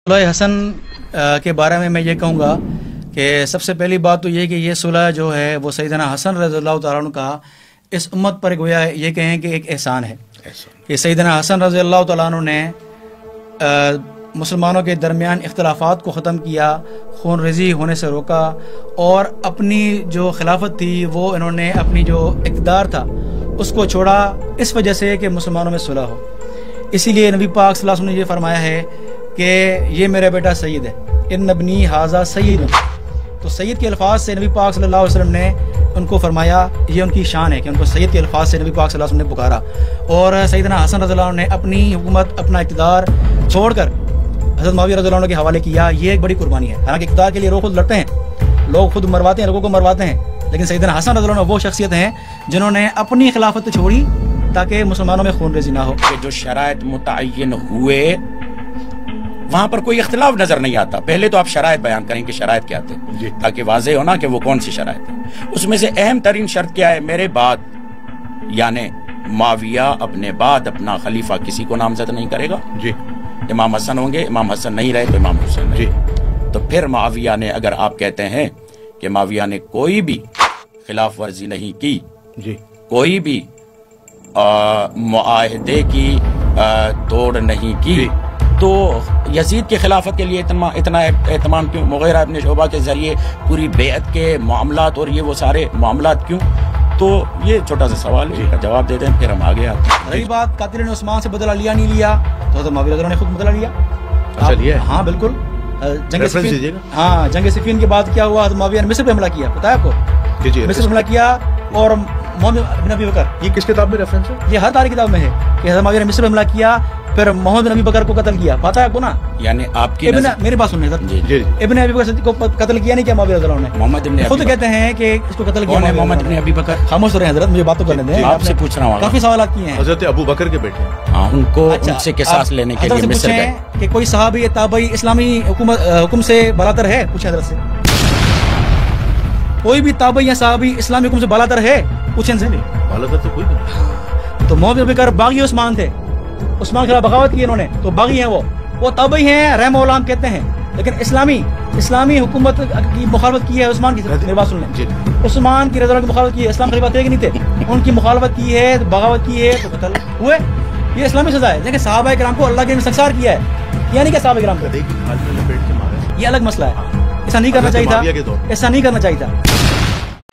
صلح حسن کے بارے میں یہ کہوں گا کہ سب سے پہلی بات تو یہ کہ یہ صلح جو ہے وہ سیدنا حسن رضی اللہ تعالیٰ عنہ کا اس امت پر گویا یہ کہیں کہ ایک احسان ہے کہ سیدنا حسن رضی اللہ تعالیٰ عنہ نے مسلمانوں کے درمیان اختلافات کو ختم کیا، خون ریزی ہونے سے روکا، اور اپنی جو خلافت تھی وہ انہوں نے اپنی جو اقتدار تھا اس کو چھوڑا اس وجہ سے کہ مسلمانوں میں صلح ہو۔ اسی لیے نبی پاک صلی اللہ علیہ وسلم نے یہ فرمایا ہے کہ یہ میرا بیٹا سید ہے، ان ابنی ھذا سید۔ تو سید کے الفاظ سے نبی پاک صلی اللہ علیہ وسلم نے ان کو فرمایا، یہ ان کی شان ہے کہ ان کو سید کے الفاظ سے نبی پاک صلی اللہ علیہ وسلم نے پکارا۔ اور سیدنا حسن رضی اللہ عنہ نے اپنی حکومت، اپنا اقتدار چھوڑ کر حضرت معاویہ رضی اللہ عنہ کے حوالے کیا، یہ ایک بڑی قربانی ہے۔ حالانکہ اقتدار کے لیے لوگ خود لڑتے ہیں، لوگ خود مرواتے ہیں، لوگوں کو مرواتے ہیں، لیکن سیدنا حسن رضی اللہ عنہ وہ شخصیت ہیں جنہوں نے اپنی خلافت چھوڑی تاکہ مسلمانوں میں خون ریزی نہ ہو۔ کہ جو شرائط متعین ہوئے وہاں پر کوئی اختلاف نظر نہیں آتا۔ پہلے تو آپ شرائط بیان کریں کہ شرائط کیا تھے تاکہ واضح ہونا کہ وہ کون سی شرائط ہے۔ اس میں سے اہم ترین شرط کیا ہے؟ میرے بعد یعنی معاویہ اپنے بعد اپنا خلیفہ کسی کو نامزد نہیں کرے گا۔ امام حسن ہوں گے، امام حسن نہیں رہے تو امام حسین تو پھر معاویہ نے، اگر آپ کہتے ہیں کہ معاویہ نے کوئی بھی خلاف ورزی نہیں کی، کوئی بھی معاہدے کی توڑ نہیں کی، تو یزید کے خلافت کے لیے اتنا اہتمام کیوں؟ مغیرہ ابن شعبہ کے ذریعے پوری بیعت کے معاملات اور یہ وہ سارے معاملات کیوں؟ تو یہ چھوٹا سا سوال ہے، کا جواب دے دیں پھر ہم آگے آتے ہیں۔ رہی بات قاتل نے عثمان سے بدلہ لیا نہیں لیا، تو حضرت معاویہ رضی اللہ عنہ نے خود بدلہ لیا۔ ہاں بالکل، جنگ صفین کے بعد کیا ہوا؟ حضرت معاویہ نے مصر پہ حملہ کیا، پتہ ہے آپ کو؟ مصر پہ حملہ کیا، اور محمد بن ابی بکر، یہ کس کتاب میں ریفرنس ہے؟ یہ ہر تاریخ کتاب میں ہے کہ حضرت معاویہ نے مصر پہ حملہ کیا، پھر محمد بن ابی بکر کو قتل کیا، پتہ ہے آپ کو نا؟ یعنی آپ کی میری بات سنیں حضرت، ابن ابی بکر کو قتل کیا نہیں کیا معاویہ رضی اللہ عنہ نے؟ محمد ابن خود کہتے ہیں کہ اس کو قتل کیا محمد ابن ابی بکر۔ خاموش رہے حضرت، مجھے بات تو کرنے دیں، آپ سے پوچھ رہا ہوں، کافی سوالات کیے ہیں۔ حضرت ابو بکر کے بیٹے، ہاں، ان کو ان سے قصاص لینے کے لیے مصر گئے کہ کوئی صحابی تابعی اسلامی حکم سے بالاتر ہے؟ پوچھیں حضرت سے، کوئی بھی تابعی یا صحابی اسلامی حکم سے بالاتر ہے؟ پوچھیں سے۔ بالاتر تو کوئی نہیں۔ تو محمد بن بکر باغی عثمان تھے، عثمان کے خلاف بغاوت کی انہوں نے، تو باغی ہیں وہ تابعی ہیں، رحم غلام کہتے ہیں، لیکن اسلامی حکومت کی مخالفت کی ہے عثمان کی۔ میری بات سن لیں، عثمان کی رضا کی مخالفت کی ہے، اسلام خلیفہ تھے کہ نہیں تھے؟ ان کی مخالفت کی ہے، بغاوت کی ہے، تو قتل ہوئے، یہ اسلامی سزا ہے۔ لیکن صحابہ کرام کو اللہ کے سنسار کیا ہے، یعنی کہ صحابہ کرام کو یہ الگ مسئلہ ہے، ایسا نہیں کرنا چاہیے تھا، ایسا نہیں کرنا چاہیے تھا۔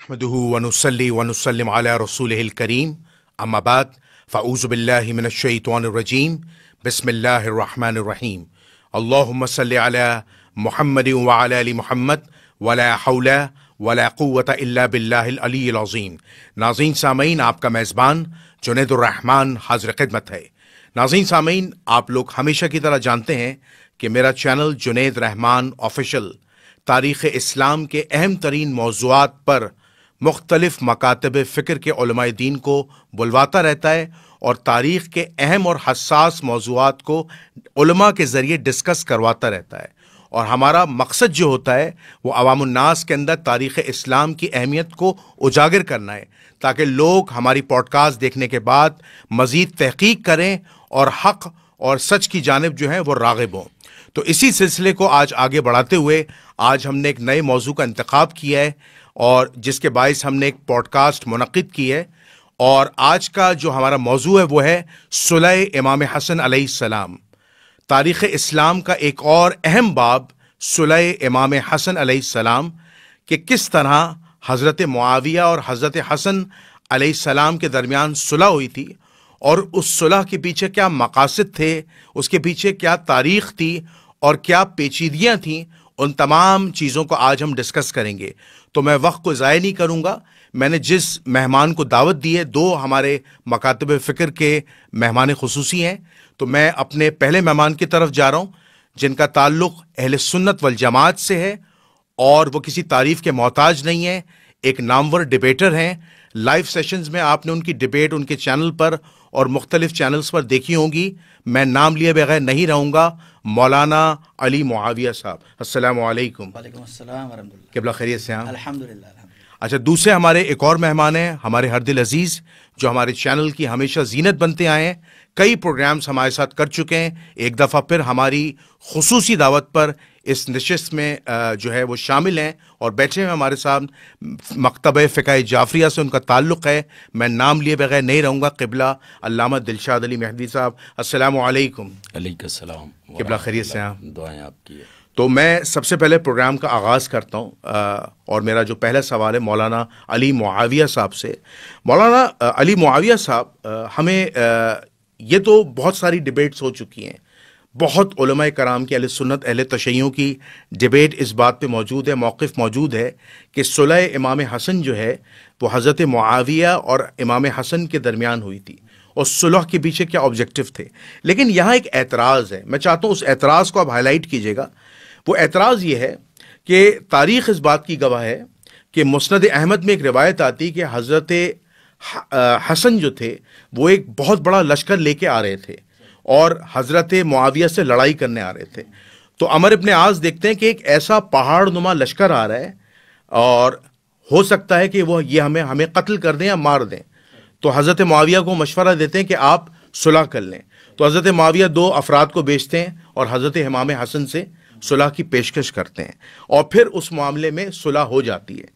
نحمده ونصلي ونسلم على رسوله الكريم، اما بعد فاعوذ بالله من الشيطان الرجيم، بسم الله الرحمن الرحيم، اللهم صل على محمد وعلى ال محمد ولا حول ولا قوة الا بالله العلی العظیم۔ ناظرین سامعین، آپ کا میزبان جنید الرحمن حاضر خدمت ہے۔ ناظرین سامعین، آپ لوگ ہمیشہ کی طرح جانتے ہیں کہ میرا چینل جنید رحمان آفیشل تاریخ اسلام کے اہم ترین موضوعات پر مختلف مکاتب فکر کے علماء دین کو بلواتا رہتا ہے، اور تاریخ کے اہم اور حساس موضوعات کو علماء کے ذریعے ڈسکس کرواتا رہتا ہے۔ اور ہمارا مقصد جو ہوتا ہے وہ عوام الناس کے اندر تاریخ اسلام کی اہمیت کو اجاگر کرنا ہے، تاکہ لوگ ہماری پوڈ کاسٹ دیکھنے کے بعد مزید تحقیق کریں اور حق اور سچ کی جانب جو ہیں وہ راغب ہوں۔ تو اسی سلسلے کو آج آگے بڑھاتے ہوئے آج ہم نے ایک نئے موضوع کا انتخاب کیا ہے، اور جس کے باعث ہم نے ایک پوڈ کاسٹ منعقد کی ہے، اور آج کا جو ہمارا موضوع ہے وہ ہے صلح امام حسن علیہ السلام۔ تاریخ اسلام کا ایک اور اہم باب صلح امام حسن علیہ السلام، کہ کس طرح حضرت معاویہ اور حضرت حسن علیہ السلام کے درمیان صلح ہوئی تھی، اور اس صلح کے پیچھے کیا مقاصد تھے، اس کے پیچھے کیا تاریخ تھی اور کیا پیچیدگیاں تھیں، ان تمام چیزوں کو آج ہم ڈسکس کریں گے۔ تو میں وقت کو ضائع نہیں کروں گا، میں نے جس مہمان کو دعوت دی ہے، دو ہمارے مکاتب فکر کے مہمان خصوصی ہیں، تو میں اپنے پہلے مہمان کی طرف جا رہا ہوں، جن کا تعلق اہل سنت والجماعت سے ہے، اور وہ کسی تعریف کے محتاج نہیں ہیں، ایک نامور ڈیبیٹر ہیں۔ لائیو سیشنز میں آپ نے ان کی ڈیبیٹ ان کے چینل پر اور مختلف چینلز پر دیکھی ہوں گی، میں نام لیے بغیر نہیں رہوں گا۔ مولانا علی معاویہ صاحب، السلام علیکم۔ وعلیکم السلام ورحمۃ اللہ۔ قبلہ خیریت سے ہیں؟ الحمدللہ۔ اچھا، دوسرے ہمارے ایک اور مہمان ہیں، ہمارے ہر دل عزیز، جو ہمارے چینل کی ہمیشہ زینت بنتے آئے ہیں، کئی پروگرامز ہمارے ساتھ کر چکے ہیں. ایک دفعہ پھر ہماری خصوصی دعوت پر اس نشست میں جو ہے وہ شامل ہیں اور بیٹھے ہیں ہمارے ساتھ. مکتبہ فقہ جعفریہ سے ان کا تعلق ہے. میں نام لیے بغیر نہیں رہوں گا. قبلہ علامہ دلشاد علی مہدوی صاحب، السلام علیکم. علیکم السلام. قبلہ خیریت سے ہیں؟ دعائیں آپ کی. تو میں سب سے پہلے پروگرام کا آغاز کرتا ہوں اور میرا جو پہلا سوال ہے مولانا علی معاویہ صاحب سے. مولانا علی معاویہ صاحب، ہمیں یہ تو بہت ساری ڈیبیٹس ہو چکی ہیں، بہت علماء کرام کی، اہل سنت اہل تشیعوں کی ڈیبیٹ اس بات پہ موجود ہے، موقف موجود ہے کہ صلح امام حسن جو ہے وہ حضرت معاویہ اور امام حسن کے درمیان ہوئی تھی اور صلح کے پیچھے کیا آبجیکٹو تھے. لیکن یہاں ایک اعتراض ہے، میں چاہتا ہوں اس اعتراض کو آپ ہائی لائٹ کیجیے گا. وہ اعتراض یہ ہے کہ تاریخ اس بات کی گواہ ہے کہ مسند احمد میں ایک روایت آتی کہ حضرت حسن جو تھے وہ ایک بہت بڑا لشکر لے کے آ رہے تھے اور حضرت معاویہ سے لڑائی کرنے آ رہے تھے. تو عمر ابن عاص دیکھتے ہیں کہ ایک ایسا پہاڑ نما لشکر آ رہا ہے اور ہو سکتا ہے کہ وہ یہ ہمیں قتل کر دیں یا مار دیں. تو حضرت معاویہ کو مشورہ دیتے ہیں کہ آپ صلح کر لیں. تو حضرت معاویہ 2 افراد کو بھیجتے ہیں اور حضرت امام حسن سے صلح کی پیشکش کرتے ہیں اور پھر اس معاملے میں صلح ہو جاتی ہے.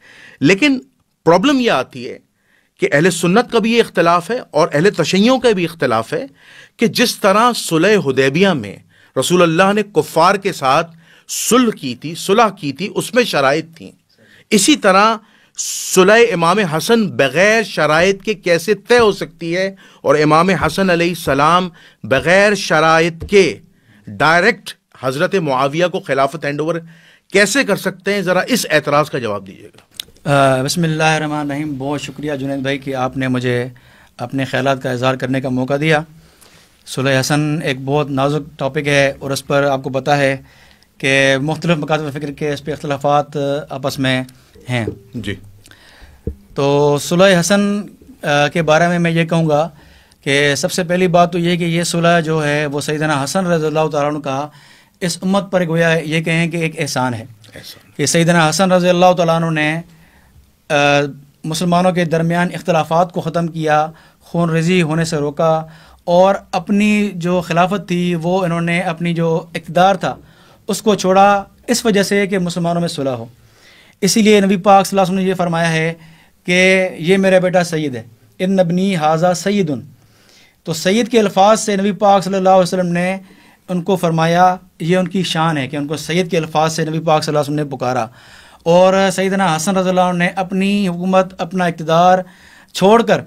لیکن پرابلم یہ آتی ہے کہ اہل سنت کا بھی یہ اختلاف ہے اور اہل تشیعوں کا بھی اختلاف ہے کہ جس طرح صلح حدیبیہ میں رسول اللہ نے کفار کے ساتھ صلح کی تھی اس میں شرائط تھیں، اسی طرح صلح امام حسن بغیر شرائط کے کیسے طے ہو سکتی ہے اور امام حسن علیہ السلام بغیر شرائط کے ڈائریکٹ حضرت معاویہ کو خلافت ہینڈ اوور کیسے کر سکتے ہیں؟ ذرا اس اعتراض کا جواب دیجیے گا. بسم اللہ الرحمن الرحیم. بہت شکریہ جنید بھائی کہ آپ نے مجھے اپنے خیالات کا اظہار کرنے کا موقع دیا. صلح حسن ایک بہت نازک ٹاپک ہے اور اس پر آپ کو پتہ ہے کہ مختلف مکاتب فکر کے اس پہ اختلافات آپس میں ہیں. جی. تو صلح حسن کے بارے میں یہ کہوں گا کہ سب سے پہلی بات تو یہ کہ یہ صلح جو ہے وہ سیدنا حسن رضی اللہ تعالیٰ عنہ کا اس امت پر گویا یہ کہیں کہ ایک احسان ہے کہ سیدنا حسن رضی اللہ تعالیٰ عنہ نے مسلمانوں کے درمیان اختلافات کو ختم کیا، خون ریزی ہونے سے روکا اور اپنی جو خلافت تھی وہ انہوں نے اپنی جو اقتدار تھا اس کو چھوڑا اس وجہ سے کہ مسلمانوں میں صلح ہو. اسی لیے نبی پاک صلی اللہ علیہ وسلم نے یہ فرمایا ہے کہ یہ میرا بیٹا سید ہے، ان ابنی ھذا سید. تو سید کے الفاظ سے نبی پاک صلی اللہ علیہ وسلم نے ان کو فرمایا، یہ ان کی شان ہے کہ ان کو سید کے الفاظ سے نبی پاک صلی اللہ علیہ وسلم نے پکارا. اور سیدنا حسن رضی اللہ عنہ نے اپنی حکومت، اپنا اقتدار چھوڑ کر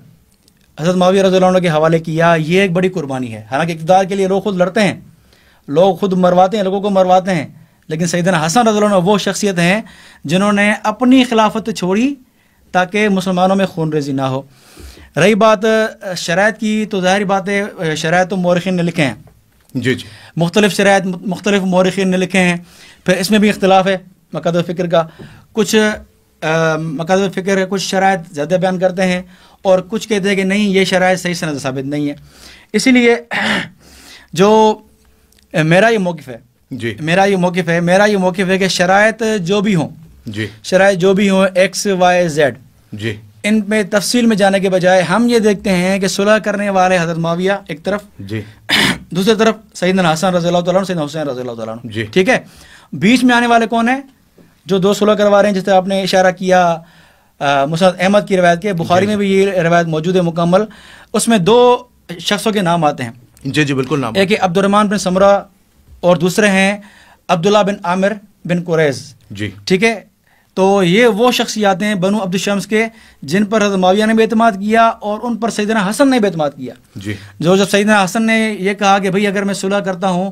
حضرت معاویہ رضی اللہ عنہ کے حوالے کیا. یہ ایک بڑی قربانی ہے. حالانکہ اقتدار کے لیے لوگ خود لڑتے ہیں، لوگ خود مرواتے ہیں، لوگوں کو مرواتے ہیں، لیکن سیدنا حسن رضی اللہ عنہ وہ شخصیت ہیں جنہوں نے اپنی خلافت چھوڑی تاکہ مسلمانوں میں خون ریزی نہ ہو. رہی بات شرائط کی تو ظاہری بات ہے شرائط تو مورخین نے لکھے ہیں. جی جی. مختلف شرائط مختلف مورخین نے لکھے ہیں. پھر اس میں بھی اختلاف ہے مکاتب فکر کا. کچھ مکاتب فکر کچھ شرائط زیادہ بیان کرتے ہیں اور کچھ کہتے ہیں کہ نہیں یہ شرائط صحیح سند ثابت نہیں ہے. اسی لیے جو میرا یہ موقف ہے جی میرا یہ موقف ہے کہ شرائط جو بھی ہوں جی شرائط جو بھی ہوں ایکس وائی زیڈ جی ان میں تفصیل میں جانے کے بجائے ہم یہ دیکھتے ہیں کہ صلح کرنے والے حضرت معاویہ ایک طرف جی دوسری طرف سیدنا حسن رضی اللہ تعالیٰ عنہ، سیدنا حسین رضی اللہ تعالیٰ عنہ. جی. ٹھیک ہے. بیچ میں آنے والے کون ہیں جو 2 صلح کروا رہے ہیں؟ جس طرح آپ نے اشارہ کیا مسند احمد کی روایت کے، بخاری میں بھی یہ روایت موجود ہے مکمل. اس میں 2 شخصوں کے نام آتے ہیں. جی جی بالکل نام. ایک عبد الرحمن بن سمرہ اور دوسرے ہیں عبداللہ بن عامر بن قریظ. جی. ٹھیک ہے. تو یہ وہ شخصیات ہیں بنو عبد الشمس کے جن پر حضرت معاویہ نے بھی اعتماد کیا اور ان پر سیدنا حسن نے بھی اعتماد کیا. جی. جب سیدنا حسن نے یہ کہا کہ بھئی اگر میں صلح کرتا ہوں،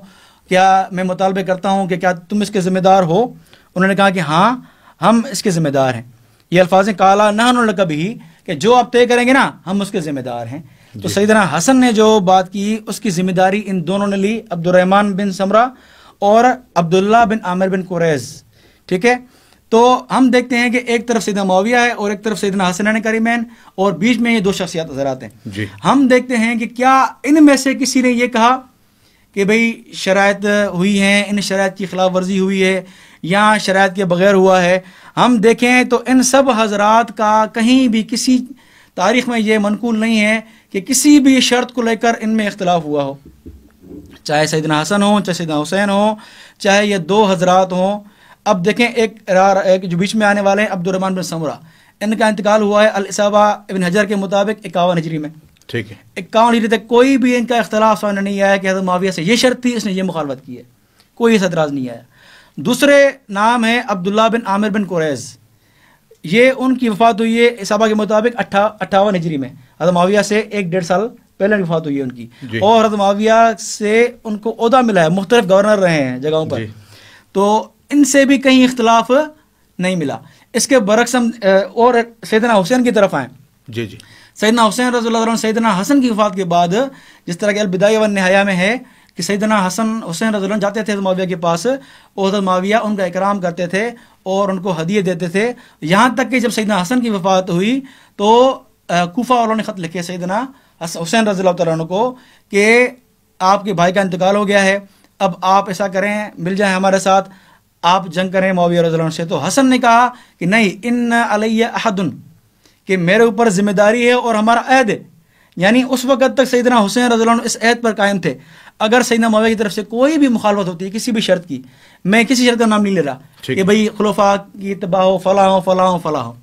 کیا میں مطالبے کرتا ہوں کہ کیا تم اس کے ذمہ دار ہو؟ انہوں نے کہا کہ ہاں ہم اس کے ذمہ دار ہیں. یہ الفاظ ہیں کالا نحن لک بہ، کہ جو آپ طے کریں گے نا ہم اس کے ذمہ دار ہیں. تو سیدنا حسن نے جو بات کی اس کی ذمہ داری ان دونوں نے لی، عبد الرحمن بن سمرہ اور عبداللہ بن عامر بن قریظ. ٹھیک ہے. تو ہم دیکھتے ہیں کہ ایک طرف سیدنا معاویہ ہے اور ایک طرف سیدنا حسنین کریمین اور بیچ میں یہ 2 شخصیات نظر آتے ہیں. جی. ہم دیکھتے ہیں کہ کیا ان میں سے کسی نے یہ کہا کہ بھئی شرائط ہوئی ہیں، ان شرائط کی خلاف ورزی ہوئی ہے یا شرائط کے بغیر ہوا ہے؟ ہم دیکھیں تو ان سب حضرات کا کہیں بھی کسی تاریخ میں یہ منقول نہیں ہے کہ کسی بھی شرط کو لے کر ان میں اختلاف ہوا ہو، چاہے سیدنا حسن ہوں، چاہے سیدنا حسین ہوں، چاہے یہ دو حضرات ہوں. اب دیکھیں ایک جو بیچ میں آنے والے ہیں عبد الرحمن بن سمرہ، ان کا انتقال ہوا ہے الاصابہ ابن حجر کے مطابق 51 ہجری میں. ٹھیک ہے. 51 ہجری تک کوئی بھی ان کا اختلاف سامنے نہیں آیا کہ حضرت معاویہ سے یہ شرط تھی، اس نے یہ مخالفت کی ہے، کوئی ایسا اعتراض نہیں آیا. دوسرے نام ہے عبداللہ بن عامر بن قریظ، یہ ان کی وفات ہوئی ہے اصابہ کے مطابق 58 ہجری میں، حضرت معاویہ سے 1-1.5 سال پہلے وفات ہوئی ہے ان کی. اور حضرت معاویہ سے ان کو عہدہ ملا ہے، مختلف گورنر رہے ہیں جگہوں پر، تو ان سے بھی کہیں اختلاف نہیں ملا. اس کے برعکس ہم اور سیدنا حسین کی طرف آئیں. جی جی. سیدنا حسین رضی اللہ عنہ، سیدنا حسن کی وفات کے بعد جس طرح کہ البدایہ والنہایہ میں ہے کہ سیدنا حسین رضی اللہ عنہ جاتے تھے حضرت معاویہ کے پاس، اور حضرت معاویہ ان کا اکرام کرتے تھے اور ان کو ہدیے دیتے تھے، یہاں تک کہ جب سیدنا حسن کی وفات ہوئی تو کوفہ والوں نے خط لکھے سیدنا حسین رضی اللہ عنہ کو کہ آپ کے بھائی کا انتقال ہو گیا ہے، اب آپ ایسا کریں مل جائیں ہمارے ساتھ، آپ جنگ کریں معاویہ رضی اللہ عنہ سے. تو حسن نے کہا کہ نہیں، ان علی احد، کہ میرے اوپر ذمہ داری ہے اور ہمارا عہد ہے. یعنی اس وقت تک سیدنا حسین رضی اللہ عنہ اس عہد پر قائم تھے. اگر سیدنا معاویہ کی طرف سے کوئی بھی مخالفت ہوتی ہے کسی بھی شرط کی، میں کسی شرط کا نام نہیں لے رہا کہ بھئی خلفاء کی اتباع ہو، فلاں ہو فلاں ہو فلاں ہو،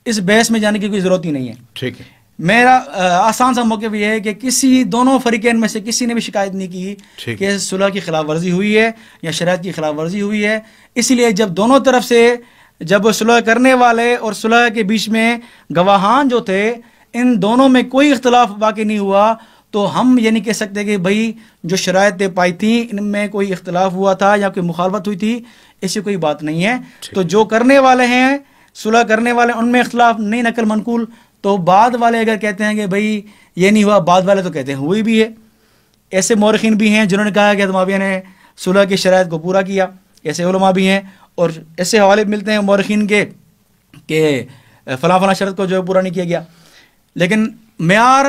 اس بحث میں جانے کی کوئی ضرورت ہی نہیں ہے. ٹھیک ہے. میرا آسان سا موقف یہ ہے کہ کسی دونوں فریقین میں سے کسی نے بھی شکایت نہیں کی کہ صلح کی خلاف ورزی ہوئی ہے یا شریعت کی خلاف ورزی ہوئی ہے. اس لیے جب دونوں طرف سے جب صلح کرنے والے اور صلح کے بیچ میں گواہان جو تھے ان دونوں میں کوئی اختلاف واقع نہیں ہوا، تو ہم یہ نہیں کہہ سکتے کہ بھائی جو شرائط پائی تھیں ان میں کوئی اختلاف ہوا تھا یا کوئی مخالفت ہوئی تھی، ایسی کوئی بات نہیں ہے. تو جو کرنے والے ہیں صلح کرنے والے ان میں اختلاف نہیں نقل منقول، تو بعد والے اگر کہتے ہیں کہ بھئی یہ نہیں ہوا، بعد والے تو کہتے ہیں ہوئی بھی ہے. ایسے مورخین بھی ہیں جنہوں نے کہا کہ معاویہ نے صلح کی شرائط کو پورا کیا، ایسے علماء بھی ہیں، اور ایسے حوالے ملتے ہیں مورخین کے کہ فلاں فلاں شرط کو جو ہے پورا نہیں کیا گیا. لیکن معیار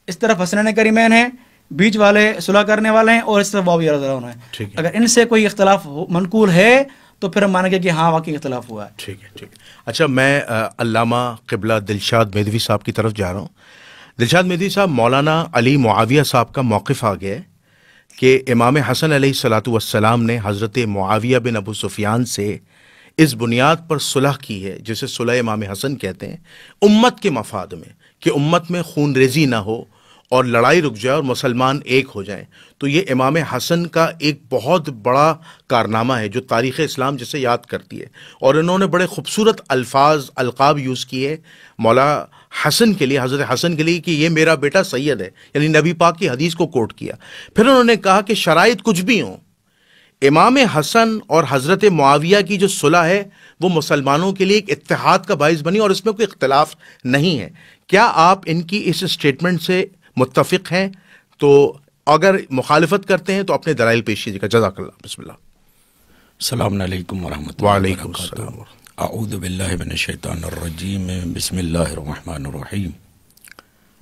اس طرف حسنین کریمین ہیں، بیچ والے صلح کرنے والے ہیں، اور اس طرف معاویہ رضی اللہ عنہ ہیں. اگر ان سے کوئی اختلاف منقول ہے تو پھر ہم مانیں گے کہ ہاں واقعی اختلاف ہوا ہے. ٹھیک ہے. ٹھیک ہے. اچھا، میں علامہ قبلہ دلشاد مہدوی صاحب کی طرف جا رہا ہوں. دلشاد مہدوی صاحب، مولانا علی معاویہ صاحب کا موقف آ گیا ہے کہ امام حسن علیہ الصلاۃ والسلام نے حضرت معاویہ بن ابو سفیان سے اس بنیاد پر صلح کی ہے جسے صلح امام حسن کہتے ہیں، امت کے مفاد میں، کہ امت میں خون ریزی نہ ہو اور لڑائی رک جائے اور مسلمان ایک ہو جائیں. تو یہ امام حسن کا ایک بہت بڑا کارنامہ ہے جو تاریخ اسلام جسے یاد کرتی ہے. اور انہوں نے بڑے خوبصورت الفاظ القاب یوز کیے مولا حسن کے لیے، حضرت حسن کے لیے، کہ یہ میرا بیٹا سید ہے، یعنی نبی پاک کی حدیث کو کوٹ کیا. پھر انہوں نے کہا کہ شرائط کچھ بھی ہوں، امام حسن اور حضرت معاویہ کی جو صلح ہے وہ مسلمانوں کے لیے ایک اتحاد کا باعث بنی اور اس میں کوئی اختلاف نہیں ہے. کیا آپ ان کی اس اسٹیٹمنٹ سے متفق ہیں؟ تو اگر مخالفت کرتے ہیں تو اپنے دلائل پیش کیجیے گا. جزاک اللہ. بسم اللہ. السلام علیکم ورحمۃ اللہ. وعلیکم السلام. اعوذ باللہ من الشیطان الرجیم. بسم اللہ الرحمن الرحیم.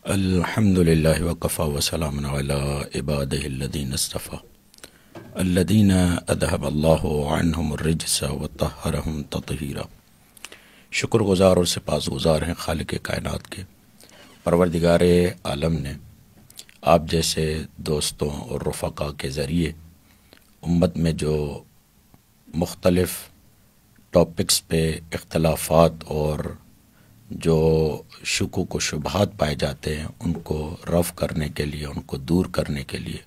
الحمد للہ وکفی وسلام علی عبادہ الذین اصطفی الذین اذھب اللہ عنہم الرجس وطہرہم تطہیرا. شکر گزار اور سپاس گزار ہیں خالق کائنات کے، پروردگار عالم نے آپ جیسے دوستوں اور رفقا کے ذریعے امت میں جو مختلف ٹاپکس پہ اختلافات اور جو شکوک و شبہات پائے جاتے ہیں ان کو رفع کرنے کے لیے، ان کو دور کرنے کے لیے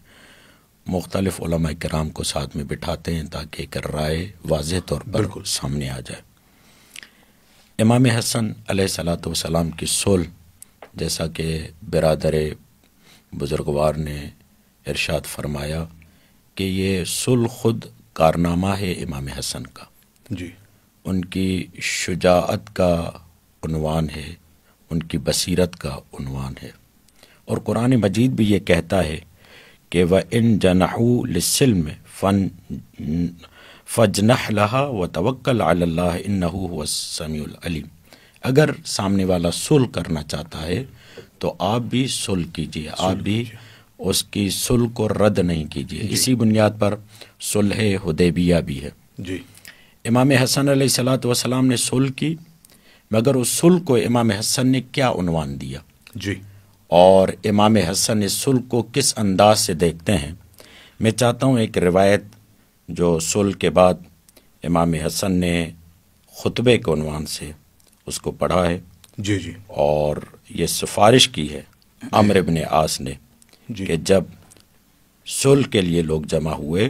مختلف علماء کرام کو ساتھ میں بٹھاتے ہیں تاکہ ایک رائے واضح طور پر سامنے آ جائے. امام حسن علیہ الصلاۃ والسلام کی صلح، جیسا کہ برادر بزرگوار نے ارشاد فرمایا کہ یہ صلح خود کارنامہ ہے امام حسن کا. جی. ان کی شجاعت کا عنوان ہے، ان کی بصیرت کا عنوان ہے. اور قرآن مجید بھی یہ کہتا ہے کہ وَإِن جَنَحُوا لِلسِّلْمِ فَاجْنَحْ لَهَا وَتَوَكَّلْ عَلَى اللَّهِ إِنَّهُ هُوَ السَّمِيعُ الْعَلِيمُ. اگر سامنے والا صلح کرنا چاہتا ہے تو آپ بھی صلح کیجیے، آپ بھی اس کی صلح کو رد نہیں کیجیے. اسی بنیاد پر صلح حدیبیہ بھی ہے. جی. امام حسن علیہ الصلاۃ والسلام نے صلح کی، مگر اس صلح کو امام حسن نے کیا عنوان دیا؟ جی. اور امام حسن صلح کو کس انداز سے دیکھتے ہیں، میں چاہتا ہوں ایک روایت جو صلح کے بعد امام حسن نے خطبے کے عنوان سے اس کو پڑھا ہے، جی جی، اور یہ سفارش کی ہے عمرو ابن عاص نے جی کہ جب صلح کے لیے لوگ جمع ہوئے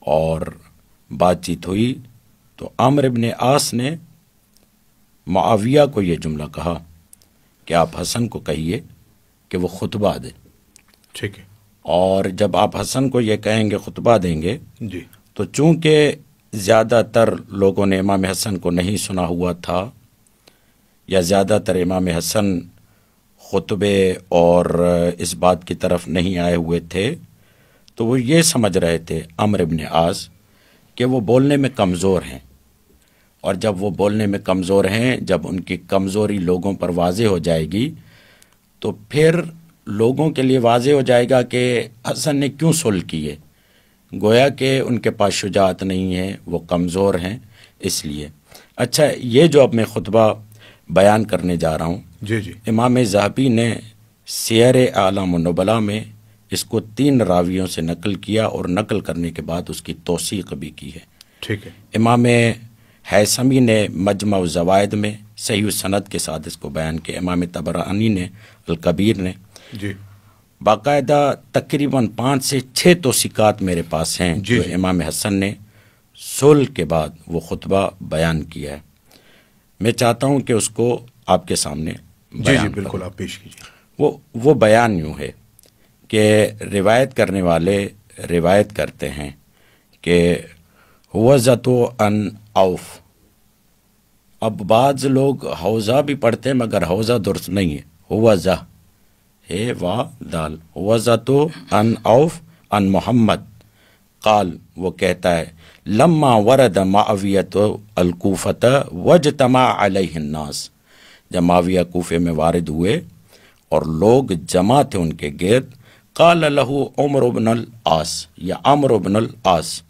اور بات چیت ہوئی تو عمرو ابن عاص نے معاویہ کو یہ جملہ کہا کہ آپ حسن کو کہیے کہ وہ خطبہ دے، ٹھیک ہے، اور جب آپ حسن کو یہ کہیں گے خطبہ دیں گے جی تو چونکہ زیادہ تر لوگوں نے امام حسن کو نہیں سنا ہوا تھا، یا زیادہ تر امام حسن خطبے اور اس بات کی طرف نہیں آئے ہوئے تھے، تو وہ یہ سمجھ رہے تھے عمرو ابن عاص کہ وہ بولنے میں کمزور ہیں، اور جب وہ بولنے میں کمزور ہیں، جب ان کی کمزوری لوگوں پر واضح ہو جائے گی تو پھر لوگوں کے لیے واضح ہو جائے گا کہ حسن نے کیوں صلح کی ہے، گویا کہ ان کے پاس شجاعت نہیں ہے، وہ کمزور ہیں اس لیے۔ اچھا، یہ جو اب میں خطبہ بیان کرنے جا رہا ہوں، جی جی، امام ذہبی نے سیر اعلام النبلاء میں اس کو 3 راویوں سے نقل کیا، اور نقل کرنے کے بعد اس کی توثیق بھی کی ہے۔ ٹھیک ہے، امام حیثمی نے مجمع الزوائد میں صحیح السند کے ساتھ اس کو بیان کیا، امام طبرانی نے الکبیر نے، جی باقاعدہ تقریباً 5 سے 6 توثیقات میرے پاس ہیں جی جو جی، امام حسن نے صلح کے بعد وہ خطبہ بیان کیا ہے۔ میں چاہتا ہوں کہ اس کو آپ کے سامنے جی بیان جی، کروں۔ بالکل آپ پیش کیجیے۔ وہ بیان یوں ہے کہ روایت کرنے والے روایت کرتے ہیں کہ حوزۃ ان عوف، اب بعض لوگ حوزہ بھی پڑھتے ہیں مگر حوزہ درست نہیں ہے، حوزہ ہے وا دال، حوزۃ ان عوف ان محمد قال، وہ کہتا ہے لما ورد معاویۃ الکوفۃ واجتمع علیہ الناس، جب معاویہ کوفے میں وارد ہوئے اور لوگ جمع تھے ان کے گرد، قال لہ عمرو بن العاص، یا عمرو بن العاص،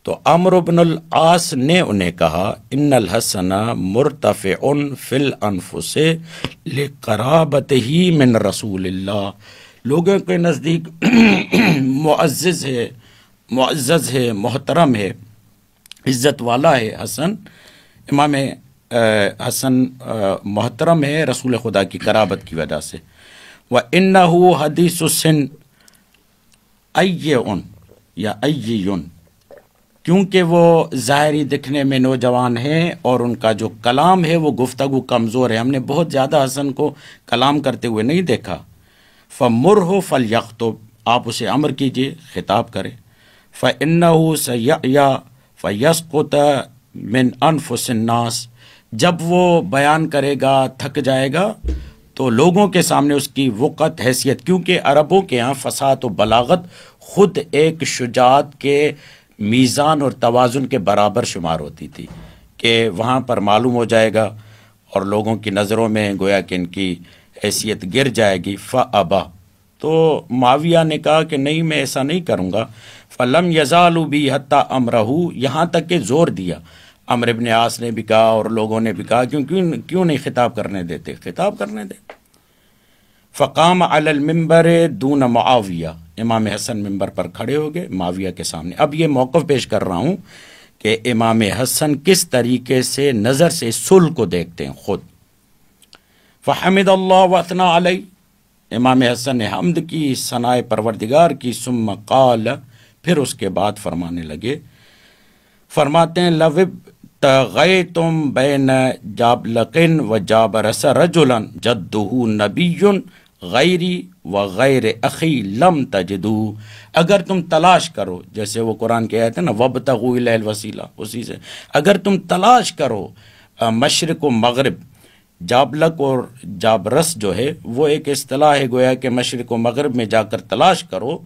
تو عمرو بن العاص نے انہیں کہا ان الحسن مرتفع فی الانفس لقرابتہ من رسول اللہ، لوگوں کے نزدیک معزز ہے، محترم ہے، عزت والا ہے حسن، امام حسن محترم ہے رسول خدا کی قرابت کی وجہ سے۔ وَإِنَّهُ حَدِيثُ السِّن اَيِّعٌ یا اَيِّعٌ، کیونکہ وہ ظاہری دکھنے میں نوجوان ہیں اور ان کا جو کلام ہے وہ گفتگو کمزور ہے، ہم نے بہت زیادہ حسن کو کلام کرتے ہوئے نہیں دیکھا۔ فَمُرْهُ فَلْيَخْطُبْ، آپ اسے امر کیجئے خطاب کرے۔ فَإِنَّهُ سَيَعْيَا فَيَسْقُطَ مِنْ أَنفُسِ النَّاسِ، جب وہ بیان کرے گا تھک جائے گا تو لوگوں کے سامنے اس کی وقت حیثیت، کیونکہ عربوں کے ہاں فصاحت و بلاغت خود ایک شجاعت کے میزان اور توازن کے برابر شمار ہوتی تھی، کہ وہاں پر معلوم ہو جائے گا اور لوگوں کی نظروں میں گویا کہ ان کی حیثیت گر جائے گی۔ فَأَبَا، تو معاویہ نے کہا کہ نہیں، میں ایسا نہیں کروں گا۔ فَلَمْ يَزَالُوا بِهِ حَتَّى أَمْرَهُ، یہاں تک کہ زور دیا، عمرو ابن عاص نے بھی کہا اور لوگوں نے بھی کہا کیوں نہیں خطاب کرنے دیتے، خطاب کرنے دے۔ فقام علی المنبر دون معاویہ، امام حسن ممبر پر کھڑے ہو گئے معاویہ کے سامنے۔ اب یہ موقف پیش کر رہا ہوں کہ امام حسن کس طریقے سے نظر سے صلح کو دیکھتے ہیں خود۔ فحمد اللہ واثنى علیہ، امام حسن نے حمد کی، ثنائے پروردگار کی، ثم قال، پھر اس کے بعد فرمانے لگے، فرماتے ہیں لو ابتغیتم بین جابلق و جابرس رجلا جدہ نبی غیری و غیر اخی لم تجدو، اگر تم تلاش کرو، جیسے وہ قرآن کے آیت ہے نا وابتغوا الیہ الوسیلہ، اسی سے اگر تم تلاش کرو مشرق و مغرب، جابلق اور جابرس جو ہے وہ ایک اصطلاح ہے، گویا کہ مشرق و مغرب میں جا کر تلاش کرو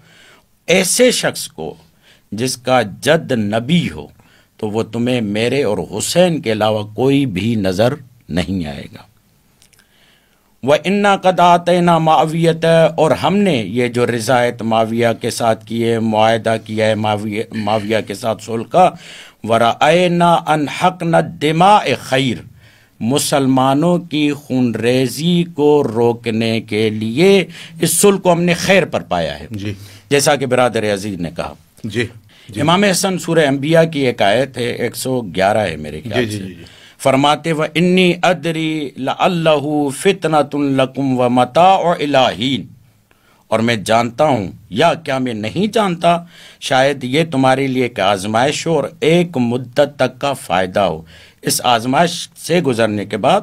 ایسے شخص کو جس کا جد نبی ہو، تو وہ تمہیں میرے اور حسین کے علاوہ کوئی بھی نظر نہیں آئے گا۔ وَإِنَّا قَدْ آتَيْنَا مَعَوِيَةَ، اور ہم نے یہ جو رضایت معاویہ کے ساتھ کی ہے، معاہدہ کیا ہے معاویہ کے ساتھ صلح کا، وَرَأَيْنَا أَنْ حَقْنَا الدِّمَاءِ خَيْرٌ، مسلمانوں کی خون ریزی کو روکنے کے لیے اس صلح کو ہم نے خیر پر پایا ہے. جی جیسا کہ برادر عزیز نے کہا. جی امام حسن سورہ انبیاء کی ایک آیت ہے 111 ہے میرے خیال سے. فرماتے و انی ادری لعلہ فتنۃ لکم و متاع الی حین، اور میں جانتا ہوں یا کیا میں نہیں جانتا شاید یہ تمہارے لیے ایک آزمائش ہو اور ایک مدت تک کا فائدہ ہو. اس آزمائش سے گزرنے کے بعد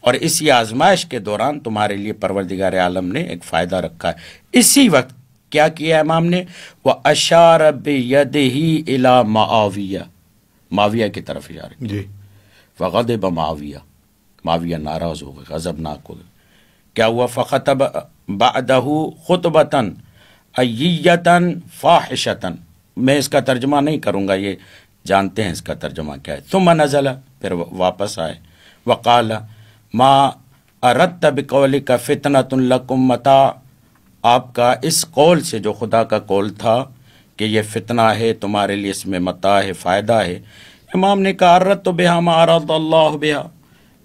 اور اسی آزمائش کے دوران تمہارے لیے پروردگار عالم نے ایک فائدہ رکھا ہے. اسی وقت کیا کیا امام نے؟ وَأَشَارَ بِيَدِهِ إِلَى مَعَاوِيَةَ، معاویہ کی طرف اشارہ. جی فغضب معاویہ، معاویہ ناراض ہو گئے، غضبناک ہو گئے. کیا ہوا؟ فخطب بعدہ خطبتاً ایّتاً فاحشتاً. میں اس کا ترجمہ نہیں کروں گا، یہ جانتے ہیں اس کا ترجمہ کیا ہے. ثم نزل، پھر واپس آئے. وقال ما اردت بقولک فتنۃ لکم متاع، آپ کا اس قول سے جو خدا کا قول تھا کہ یہ فتنہ ہے تمہارے لیے، اس میں متاع ہے، فائدہ ہے. امام نے کہا اردت بہا ما اراد اللہ بہا،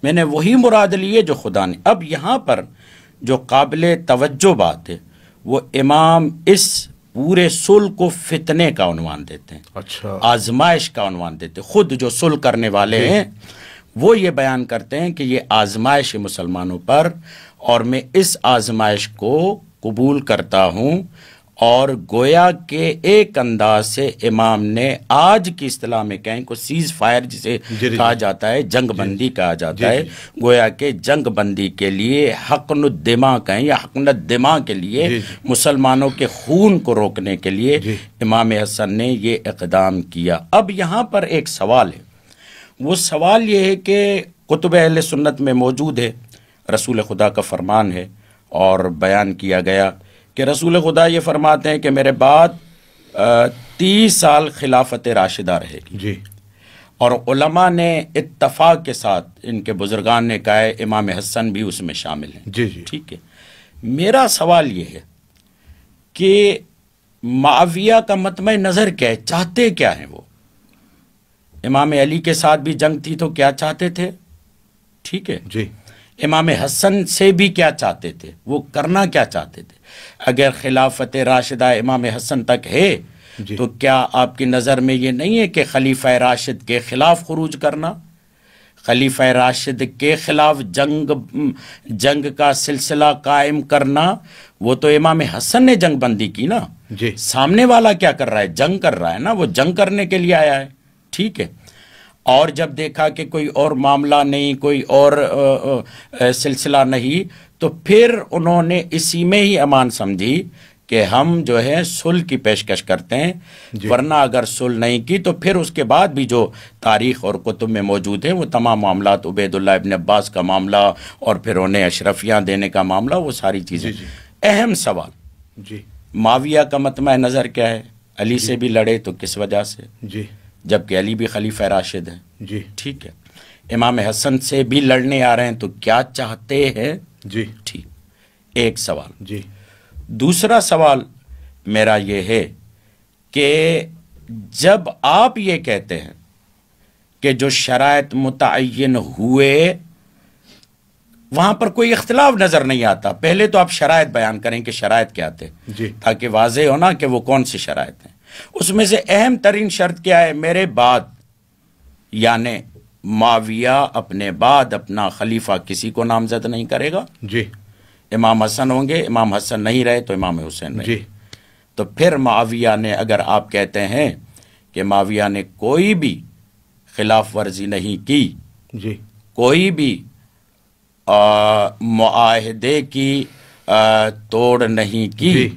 میں نے وہی مراد لیے جو خدا نے. اب یہاں پر جو قابل توجہ بات ہے وہ امام اس پورے صلح کو فتنے کا عنوان دیتے ہیں، اچھا، آزمائش کا عنوان دیتے ہیں. خود جو صلح کرنے والے ہیں وہ یہ بیان کرتے ہیں کہ یہ آزمائش ہے مسلمانوں پر، اور میں اس آزمائش کو قبول کرتا ہوں. اور گویا کہ ایک انداز سے امام نے آج کی اصطلاح میں کہیں کو سیز فائر جسے کہا جاتا ہے، جنگ بندی کہا جاتا ہے، گویا کہ جنگ بندی کے لیے حقن الدماء کہیں یا حقن الدماء کے لیے، مسلمانوں کے خون کو روکنے کے لیے امام حسن نے یہ اقدام کیا. اب یہاں پر ایک سوال ہے، وہ سوال یہ ہے کہ کتب اہل سنت میں موجود ہے، رسول خدا کا فرمان ہے اور بیان کیا گیا کہ رسول خدا یہ فرماتے ہیں کہ میرے بعد 30 سال خلافت راشدہ رہے گی. جی. اور علماء نے اتفاق کے ساتھ، ان کے بزرگان نے کہا ہے امام حسن بھی اس میں شامل ہیں. جی جی. ٹھیک ہے. میرا سوال یہ ہے کہ معاویہ کا مطمع نظر کیا ہے، چاہتے کیا ہیں وہ؟ امام علی کے ساتھ بھی جنگ تھی تو کیا چاہتے تھے؟ ٹھیک ہے. جی. امام حسن سے بھی کیا چاہتے تھے، وہ کرنا کیا چاہتے تھے؟ اگر خلافت راشدہ امام حسن تک ہے تو کیا آپ کی نظر میں یہ نہیں ہے کہ خلیفہ راشد کے خلاف خروج کرنا، خلیفہ راشد کے خلاف جنگ کا سلسلہ قائم کرنا؟ وہ تو امام حسن نے جنگ بندی کی نا. جی. سامنے والا کیا کر رہا ہے؟ جنگ کر رہا ہے نا، وہ جنگ کرنے کے لیے آیا ہے. ٹھیک ہے. اور جب دیکھا کہ کوئی اور معاملہ نہیں، کوئی اور سلسلہ نہیں، تو پھر انہوں نے اسی میں ہی امان سمجھی کہ ہم جو ہے صلح کی پیشکش کرتے ہیں. ورنہ اگر صلح نہیں کی تو پھر اس کے بعد بھی جو تاریخ اور کتب میں موجود ہیں وہ تمام معاملات، عبید اللہ ابن عباس کا معاملہ اور پھر انہیں اشرفیاں دینے کا معاملہ، وہ ساری چیزیں. اہم سوال، معاویہ کا مطمع نظر کیا ہے؟ علی سے بھی لڑے تو کس وجہ سے؟ جبکہ علی بھی خلیفہ راشد ہیں. جی. ٹھیک ہے. امام حسن سے بھی لڑنے آ رہے ہیں تو کیا چاہتے ہیں؟ جی. ٹھیک. ایک سوال. جی. دوسرا سوال میرا یہ ہے کہ جب آپ یہ کہتے ہیں کہ جو شرائط متعین ہوئے وہاں پر کوئی اختلاف نظر نہیں آتا، پہلے تو آپ شرائط بیان کریں کہ شرائط کیا تھے، تاکہ واضح ہونا کہ وہ کون سی شرائط ہیں. اس میں سے اہم ترین شرط کیا ہے؟ میرے بعد، یعنی معاویہ اپنے بعد اپنا خلیفہ کسی کو نامزد نہیں کرے گا. جی. امام حسن ہوں گے، امام حسن نہیں رہے تو امام حسین رہے. جی. تو پھر معاویہ نے، اگر آپ کہتے ہیں کہ معاویہ نے کوئی بھی خلاف ورزی نہیں کی، جی، کوئی بھی معاہدے کی توڑ نہیں کی، جی،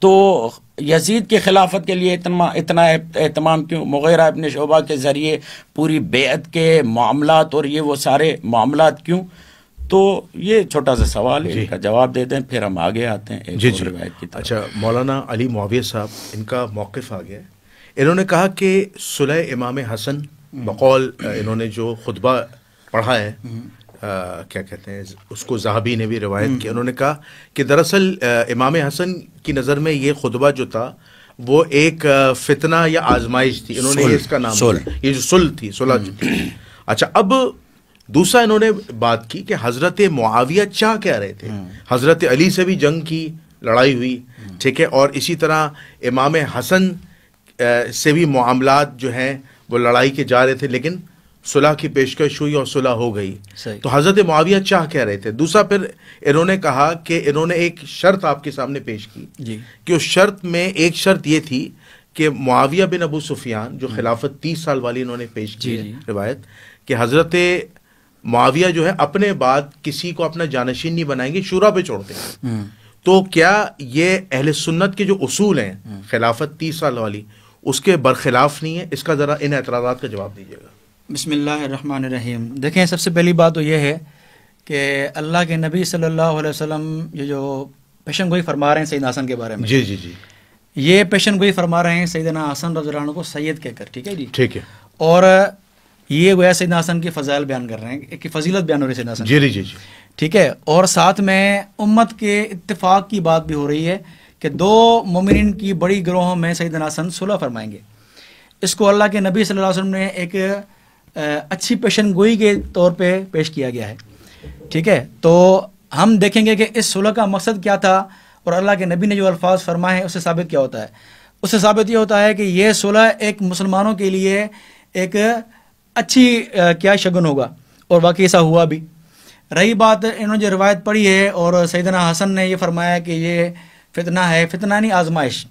تو یزید کی خلافت کے لیے اتنا اہتمام کیوں؟ مغیرہ ابن شعبہ کے ذریعے پوری بیعت کے معاملات اور یہ وہ سارے معاملات کیوں؟ تو یہ چھوٹا سا سوال ہے، ان کا جواب دے دیں پھر ہم آگے آتے ہیں ایک اور روایت کی طرف. اچھا، مولانا علی معاویہ صاحب، ان کا موقف آ گیا. انہوں نے کہا کہ صلح امام حسن بقول انہوں نے جو خطبہ پڑھا ہے، کیا کہتے ہیں اس کو، ذہبی نے بھی روایت کی. انہوں نے کہا کہ دراصل امام حسن کی نظر میں یہ خطبہ جو تھا وہ ایک فتنہ یا آزمائش تھی. انہوں نے اس کا نام، یہ جو صلح تھی، صلح جو تھی. اچھا، اب دوسرا انہوں نے بات کی کہ حضرت معاویہ چاہ کیا رہے تھے. حضرت علی سے بھی جنگ کی، لڑائی ہوئی، ٹھیک ہے، اور اسی طرح امام حسن سے بھی معاملات جو ہیں وہ لڑائی کے جا رہے تھے، لیکن صلح کی پیشکش ہوئی اور صلح ہو گئی. تو حضرت معاویہ چاہ کیا رہے تھے. دوسرا پھر انہوں نے کہا کہ انہوں نے ایک شرط آپ کے سامنے پیش کی کہ اس شرط میں ایک شرط یہ تھی کہ معاویہ بن ابو سفیان جو خلافت 30 سال والی انہوں نے پیش کی ہے روایت، کہ حضرت معاویہ جو ہے اپنے بعد کسی کو اپنا جانشین نہیں بنائیں گے، شورا پہ چھوڑ دیں گے. تو کیا یہ اہل سنت کے جو اصول ہیں خلافت 30 سال والی اس کے برخلاف نہیں ہے؟ اس کا ذرا ان اعتراضات کا جواب دیجیے گا. بسم اللہ الرحمن الرحیم. دیکھیں، سب سے پہلی بات تو یہ ہے کہ اللہ کے نبی صلی اللہ علیہ وسلم یہ جو پیشن گوئی فرما رہے ہیں سیدنا حسن کے بارے میں، جی جی جی، یہ پیشن گوئی فرما رہے ہیں سیدنا حسن رضی اللہ عنہ کو سید کہہ کر، ٹھیک ہے جی، ٹھیک ہے، اور یہ گویا سیدنا حسن کی فضائل بیان کر رہے ہیں، ایک فضیلت بیان ہو رہی ہے سیدنا حسن، جی جی جی، ٹھیک ہے، اور ساتھ میں امت کے اتفاق کی بات بھی ہو رہی ہے کہ دو مومنین کی بڑی گروہوں میں سیدنا حسن صلح فرمائیں گے. اس کو اللہ کے نبی صلی اللہ علیہ وسلم نے ایک اچھی پیشن گوئی کے طور پہ پیش کیا گیا ہے، ٹھیک ہے. تو ہم دیکھیں گے کہ اس صلح کا مقصد کیا تھا اور اللہ کے نبی نے جو الفاظ فرمائے ہیں اس سے ثابت کیا ہوتا ہے. اس سے ثابت یہ ہوتا ہے کہ یہ صلح ایک مسلمانوں کے لیے ایک اچھی کیا شگن ہوگا، اور واقعی ایسا ہوا بھی. رہی بات انہوں نے جو روایت پڑھی ہے اور سیدنا حسن نے یہ فرمایا کہ یہ فتنہ ہے، فتنہ نہیں آزمائش،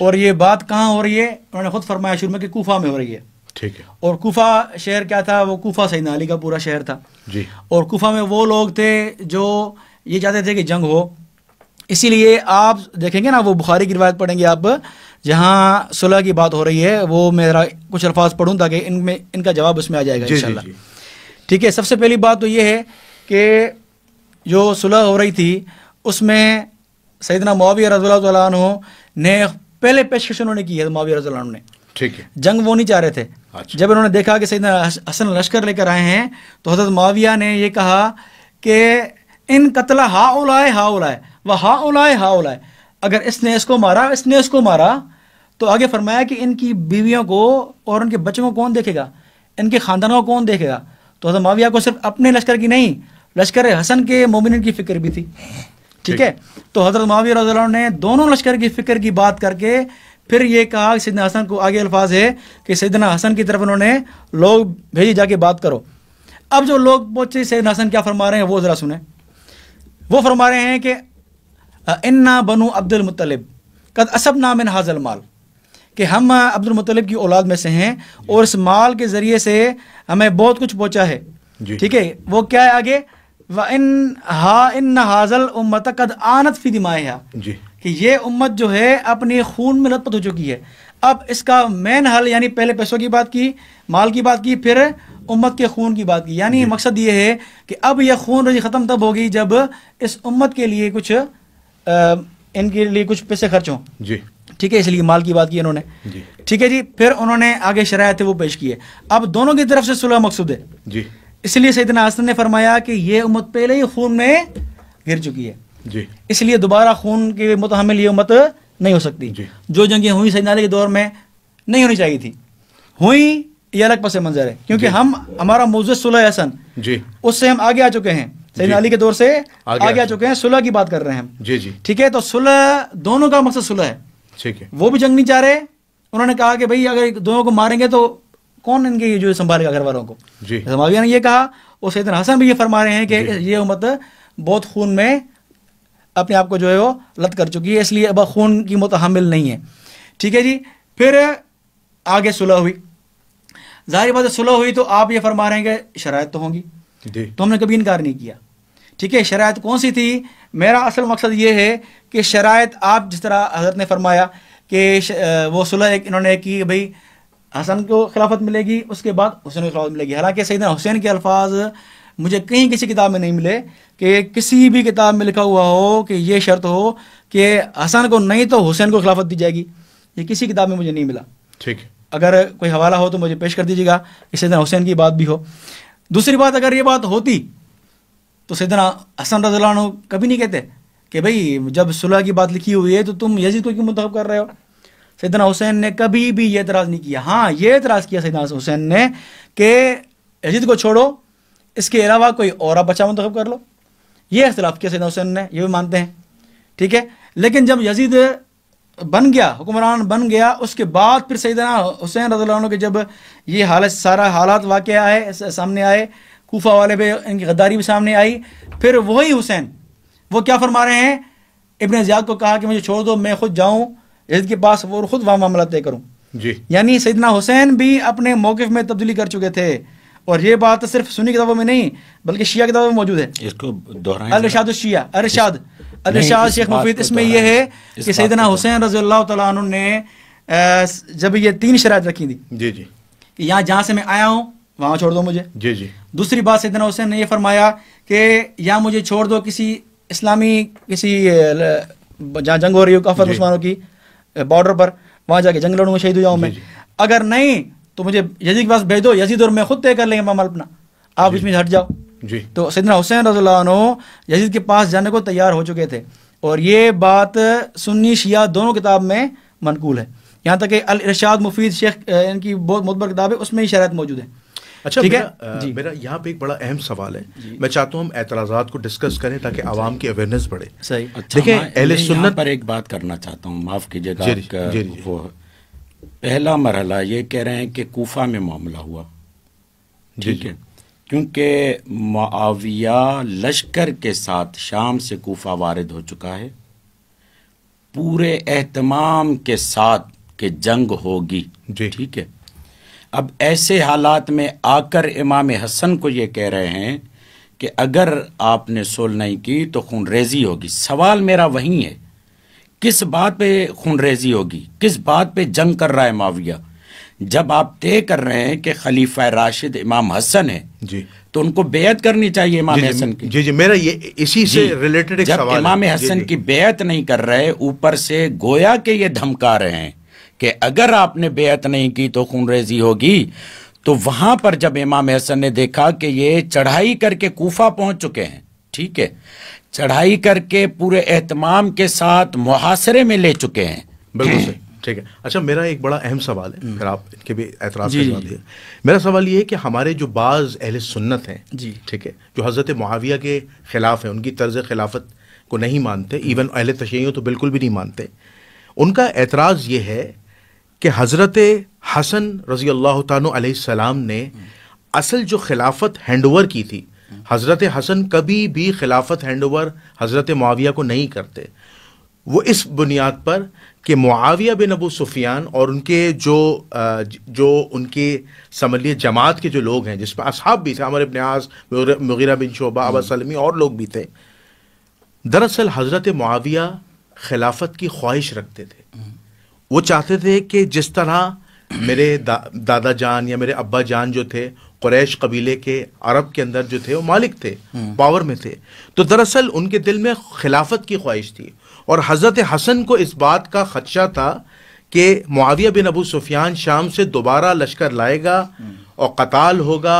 اور یہ بات کہاں ہو رہی ہے؟ انہوں نے خود فرمایا شروع میں کہ کوفہ میں ہو رہی ہے، ٹھیک ہے. اور کوفہ شہر کیا تھا؟ وہ کوفہ سیدنا علی کا پورا شہر تھا جی. اور کوفہ میں وہ لوگ تھے جو یہ چاہتے تھے کہ جنگ ہو. اسی لیے آپ دیکھیں گے نا، وہ بخاری کی روایت پڑھیں گے آپ جہاں صلح کی بات ہو رہی ہے، وہ میرا کچھ الفاظ پڑھوں تاکہ ان کا جواب اس میں آ جائے گا انشاءاللہ. ٹھیک ہے. سب سے پہلی بات تو یہ ہے کہ جو صلح ہو رہی تھی اس میں سیدنا معاویہ رضی اللہ تعالیٰ عنہ نے پہلے پیشکش انہوں نے کی ہے. معاویہ رضی اللہ عنہ نے، ٹھیک ہے، جنگ وہ نہیں چاہ رہے تھے. جب انہوں نے دیکھا کہ سیدنا حسن لشکر لے کر آئے ہیں تو حضرت معاویہ نے یہ کہا کہ ان قتل ہاؤلائے و ہاؤلائے، اگر اس نے اس کو مارا، اس نے اس کو مارا، تو آگے فرمایا کہ ان کی بیویوں کو اور ان کے بچوں کو کون دیکھے گا، ان کے خاندانوں کو کون دیکھے گا. تو حضرت معاویہ کو صرف اپنے لشکر کی نہیں، لشکر حسن کے مومنین کی فکر بھی تھی، ٹھیک ہے. تو حضرت معاویہ رضی اللہ عنہ نے دونوں لشکر کی فکر کی بات کر کے پھر یہ کہا کہ سیدنا حسن کو، آگے الفاظ ہے کہ سیدنا حسن کی طرف انہوں نے لوگ بھیجی جا کے بات کرو. اب جو لوگ پہنچے سیدنا حسن کیا فرما رہے ہیں وہ ذرا سنیں. وہ فرما رہے ہیں کہ انا بنو عبد المطلب قد اصبنا من ھذا المال، کہ ہم عبد المطلب کی اولاد میں سے ہیں اور اس مال کے ذریعے سے ہمیں بہت کچھ پہنچا ہے. ٹھیک ہے. وہ کیا ہے آگے؟ وَإِنَّ هَذَا الْأُمَّةَ قَدْ آنَتْ فِي دِمَائِهَا، کہ یہ امت جو ہے اپنی خون میں لت پت ہو چکی ہے. اب اس کا مین حل، یعنی پہلے پیسوں کی بات کی، مال کی بات کی، پھر امت کے خون کی بات کی. یعنی مقصد یہ ہے کہ اب یہ خون رضی ختم تب ہوگی جب اس امت کے لیے کچھ ان کے لیے کچھ پیسے خرچ ہوں. جی ٹھیک ہے. اس لیے مال کی بات کی انہوں نے. ٹھیک ہے جی. پھر انہوں نے آگے شرائط وہ پیش کی ہے. اب دونوں کی طرف سے صلح مقصود ہے. جی. اس لیے سیدنا حسن نے فرمایا کہ یہ امت پہلے ہی خون میں گر چکی ہے. جی. اس لیے دوبارہ خون کے متحمل یہ امت نہیں ہو سکتی. جی. جو جنگیں ہوئی سیدنا علی کے دور میں نہیں ہونی چاہیے تھی، ہوئی، یہ الگ پس منظر ہے، کیونکہ ہمارا موضوع صلح حسن، جی، اس سے ہم آگے آ چکے ہیں، سیدنا علی کے دور سے آگے آ چکے ہیں، صلح کی بات کر رہے ہیں ہم. جی جی. ٹھیک ہے. تو صلح، دونوں کا مقصد صلح ہے. ٹھیک ہے. وہ بھی جنگ نہیں چاہ رہے. انہوں نے کہا کہ بھئی اگر دونوں کو ماریں گے تو کون ان کے جو سنبھالے گا گھر والوں کو. جی. معاویہ نے یہ کہا، اور سیدنا حسن بھی یہ فرما رہے ہیں کہ یہ امت بہت خون میں اپنے آپ کو جو ہے وہ لت کر چکی ہے، اس لیے اب خون کی متحمل نہیں ہے. ٹھیک ہے جی. پھر آگے صلح ہوئی. ظاہر بات ہے صلح ہوئی تو آپ یہ فرما رہے ہیں کہ شرائط تو ہوں گی. تو ہم نے کبھی انکار نہیں کیا. ٹھیک ہے. شرائط کون سی تھی؟ میرا اصل مقصد یہ ہے کہ شرائط آپ جس طرح حضرت نے فرمایا کہ وہ صلح ایک انہوں نے کی، بھائی حسن کو خلافت ملے گی، اس کے بعد حسین کو خلافت ملے گی. حالانکہ سیدنا حسین کے الفاظ مجھے کہیں کسی کتاب میں نہیں ملے کہ کسی بھی کتاب میں لکھا ہوا ہو کہ یہ شرط ہو کہ حسن کو نہیں تو حسین کو خلافت دی جائے گی. یہ کسی کتاب میں مجھے نہیں ملا. ٹھیک ہے. اگر کوئی حوالہ ہو تو مجھے پیش کر دیجیے گا کہ سیدنا حسین کی بات بھی ہو. دوسری بات، اگر یہ بات ہوتی تو سیدنا حسن رضی اللہ عنہ کبھی نہیں کہتے کہ بھئی جب صلح کی بات لکھی ہوئی ہے تو تم یزید کو کیوں منتخب کر رہے ہو. سیدنا حسین نے کبھی بھی یہ اعتراض نہیں کیا. ہاں، یہ اعتراض کیا سیدنا حسین نے کہ یزید کو چھوڑو، اس کے علاوہ کوئی اور آپ بچہ منتخب کر لو. یہ اختلاف کیا سیدنا حسین نے، یہ بھی مانتے ہیں. ٹھیک ہے. لیکن جب یزید بن گیا، حکمران بن گیا، اس کے بعد پھر سیدنا حسین رضی اللہ عنہ کے جب یہ حالت سارا حالات واقع آئے سامنے آئے، کوفہ والے پہ ان کی غداری بھی سامنے آئی، پھر وہی حسین وہ کیا فرما رہے ہیں، ابن زیاد کو کہا کہ مجھے چھوڑ دو، میں خود جاؤں یزید کے پاس، وہ خود وہاں معاملہ طے کروں. جی. یعنی سیدنا حسین بھی اپنے موقف میں تبدیلی کر چکے تھے. اور یہ بات صرف سنی کتابوں میں نہیں بلکہ شیعہ کتابوں میں موجود ہے. اس کو دہرائیں. الرشاد الشیعہ، الرشاد شیخ مفید، اس میں یہ ہے کہ سیدنا حسین رضی اللہ تعالیٰ عنہ نے جب یہ 3 شرائط رکھی تھی. جی جی. کہ یہاں جہاں سے میں آیا ہوں وہاں چھوڑ دو مجھے. جی جی. دوسری بات سیدنا حسین نے یہ فرمایا کہ یا مجھے چھوڑ دو کسی اسلامی کسی جہاں جنگ ہو رہی ہو کافر مسلمانوں کی بارڈر پر، وہاں جا کے جنگ لڑوں گا، شہید ہو جاؤں میں. اگر نہیں تو مجھے یزید کے پاس بھیج دو، یزید اور میں خود طے کر لیں گے معاملہ اپنا، آپ اس میں ہٹ جاؤ. جی. تو سیدنا حسین رضی اللہ عنہ یزید کے پاس جانے کو تیار ہو چکے تھے. اور یہ بات سنی شیعہ دونوں کتاب میں منقول ہے. یہاں تک کہ الارشاد مفید شیخ ان کی بہت معتبر کتاب ہے، اس میں ہی شرائط موجود ہے. اچھا ٹھیک ہے. میرا یہاں پہ ایک بڑا اہم سوال ہے، میں چاہتا ہوں ہم اعتراضات کو ڈسکس کریں تاکہ عوام کی اویئرنیس بڑھے. صحیح. دیکھیں اہل سنت پر ایک بات کرنا چاہتا ہوں، معاف کیجیے گا. جی. وہ پہلا مرحلہ یہ کہہ رہے ہیں کہ کوفہ میں معاملہ ہوا. ٹھیک ہے. کیونکہ معاویہ لشکر کے ساتھ شام سے کوفہ وارد ہو چکا ہے پورے اہتمام کے ساتھ کہ جنگ ہوگی. جی. ٹھیک ہے. اب ایسے حالات میں آ کر امام حسن کو یہ کہہ رہے ہیں کہ اگر آپ نے صلح نہیں کی تو خون ریزی ہوگی. سوال میرا وہی ہے، کس بات پہ خون ریزی ہوگی، کس بات پہ جنگ کر رہا ہے معاویہ؟ جب آپ طے کر رہے ہیں کہ خلیفہ راشد امام حسن ہے جی تو ان کو بیعت کرنی چاہیے امام حسن کی. جی میرا یہ اسی سے ریلیٹڈ ایک سوال ہے. جب امام حسن کی بیعت نہیں کر رہے، اوپر سے گویا کہ یہ دھمکا رہے ہیں کہ اگر آپ نے بیعت نہیں کی تو خون ریزی ہوگی، تو وہاں پر جب امام حسن نے دیکھا کہ یہ چڑھائی کر کے کوفہ پہنچ چکے ہیں، ٹھیک ہے، چڑھائی کر کے پورے اہتمام کے ساتھ محاصرے میں لے چکے ہیں. بالکل صحیح. ٹھیک ہے. اچھا میرا ایک بڑا اہم سوال ہے، پھر آپ ان کے بھی اعتراض کروا دیے. میرا سوال یہ ہے کہ ہمارے جو بعض اہل سنت ہیں، ٹھیک ہے، جو حضرت معاویہ کے خلاف ہیں، ان کی طرز خلافت کو نہیں مانتے، ایون اہل تشیع تو بالکل بھی نہیں مانتے، ان کا اعتراض یہ ہے کہ حضرت حسن رضی اللہ تعالیٰ علیہ السلام نے اصل جو خلافت ہینڈ اوور کی تھی، حضرت حسن کبھی بھی خلافت ہینڈ اوور حضرت معاویہ کو نہیں کرتے. وہ اس بنیاد پر کہ معاویہ بن ابو سفیان اور ان کے جو ان کے سمجھ لیے جماعت کے جو لوگ ہیں، جس میں اصحاب بھی تھے، عمر بن عاص، مغیرہ بن شعبہ، ابا سلمی اور لوگ بھی تھے، دراصل حضرت معاویہ خلافت کی خواہش رکھتے تھے. وہ چاہتے تھے کہ جس طرح میرے دادا جان یا میرے ابا جان جو تھے قریش قبیلے کے عرب کے اندر جو تھے وہ مالک تھے، پاور میں تھے، تو دراصل ان کے دل میں خلافت کی خواہش تھی. اور حضرت حسن کو اس بات کا خدشہ تھا کہ معاویہ بن ابو سفیان شام سے دوبارہ لشکر لائے گا اور قتال ہوگا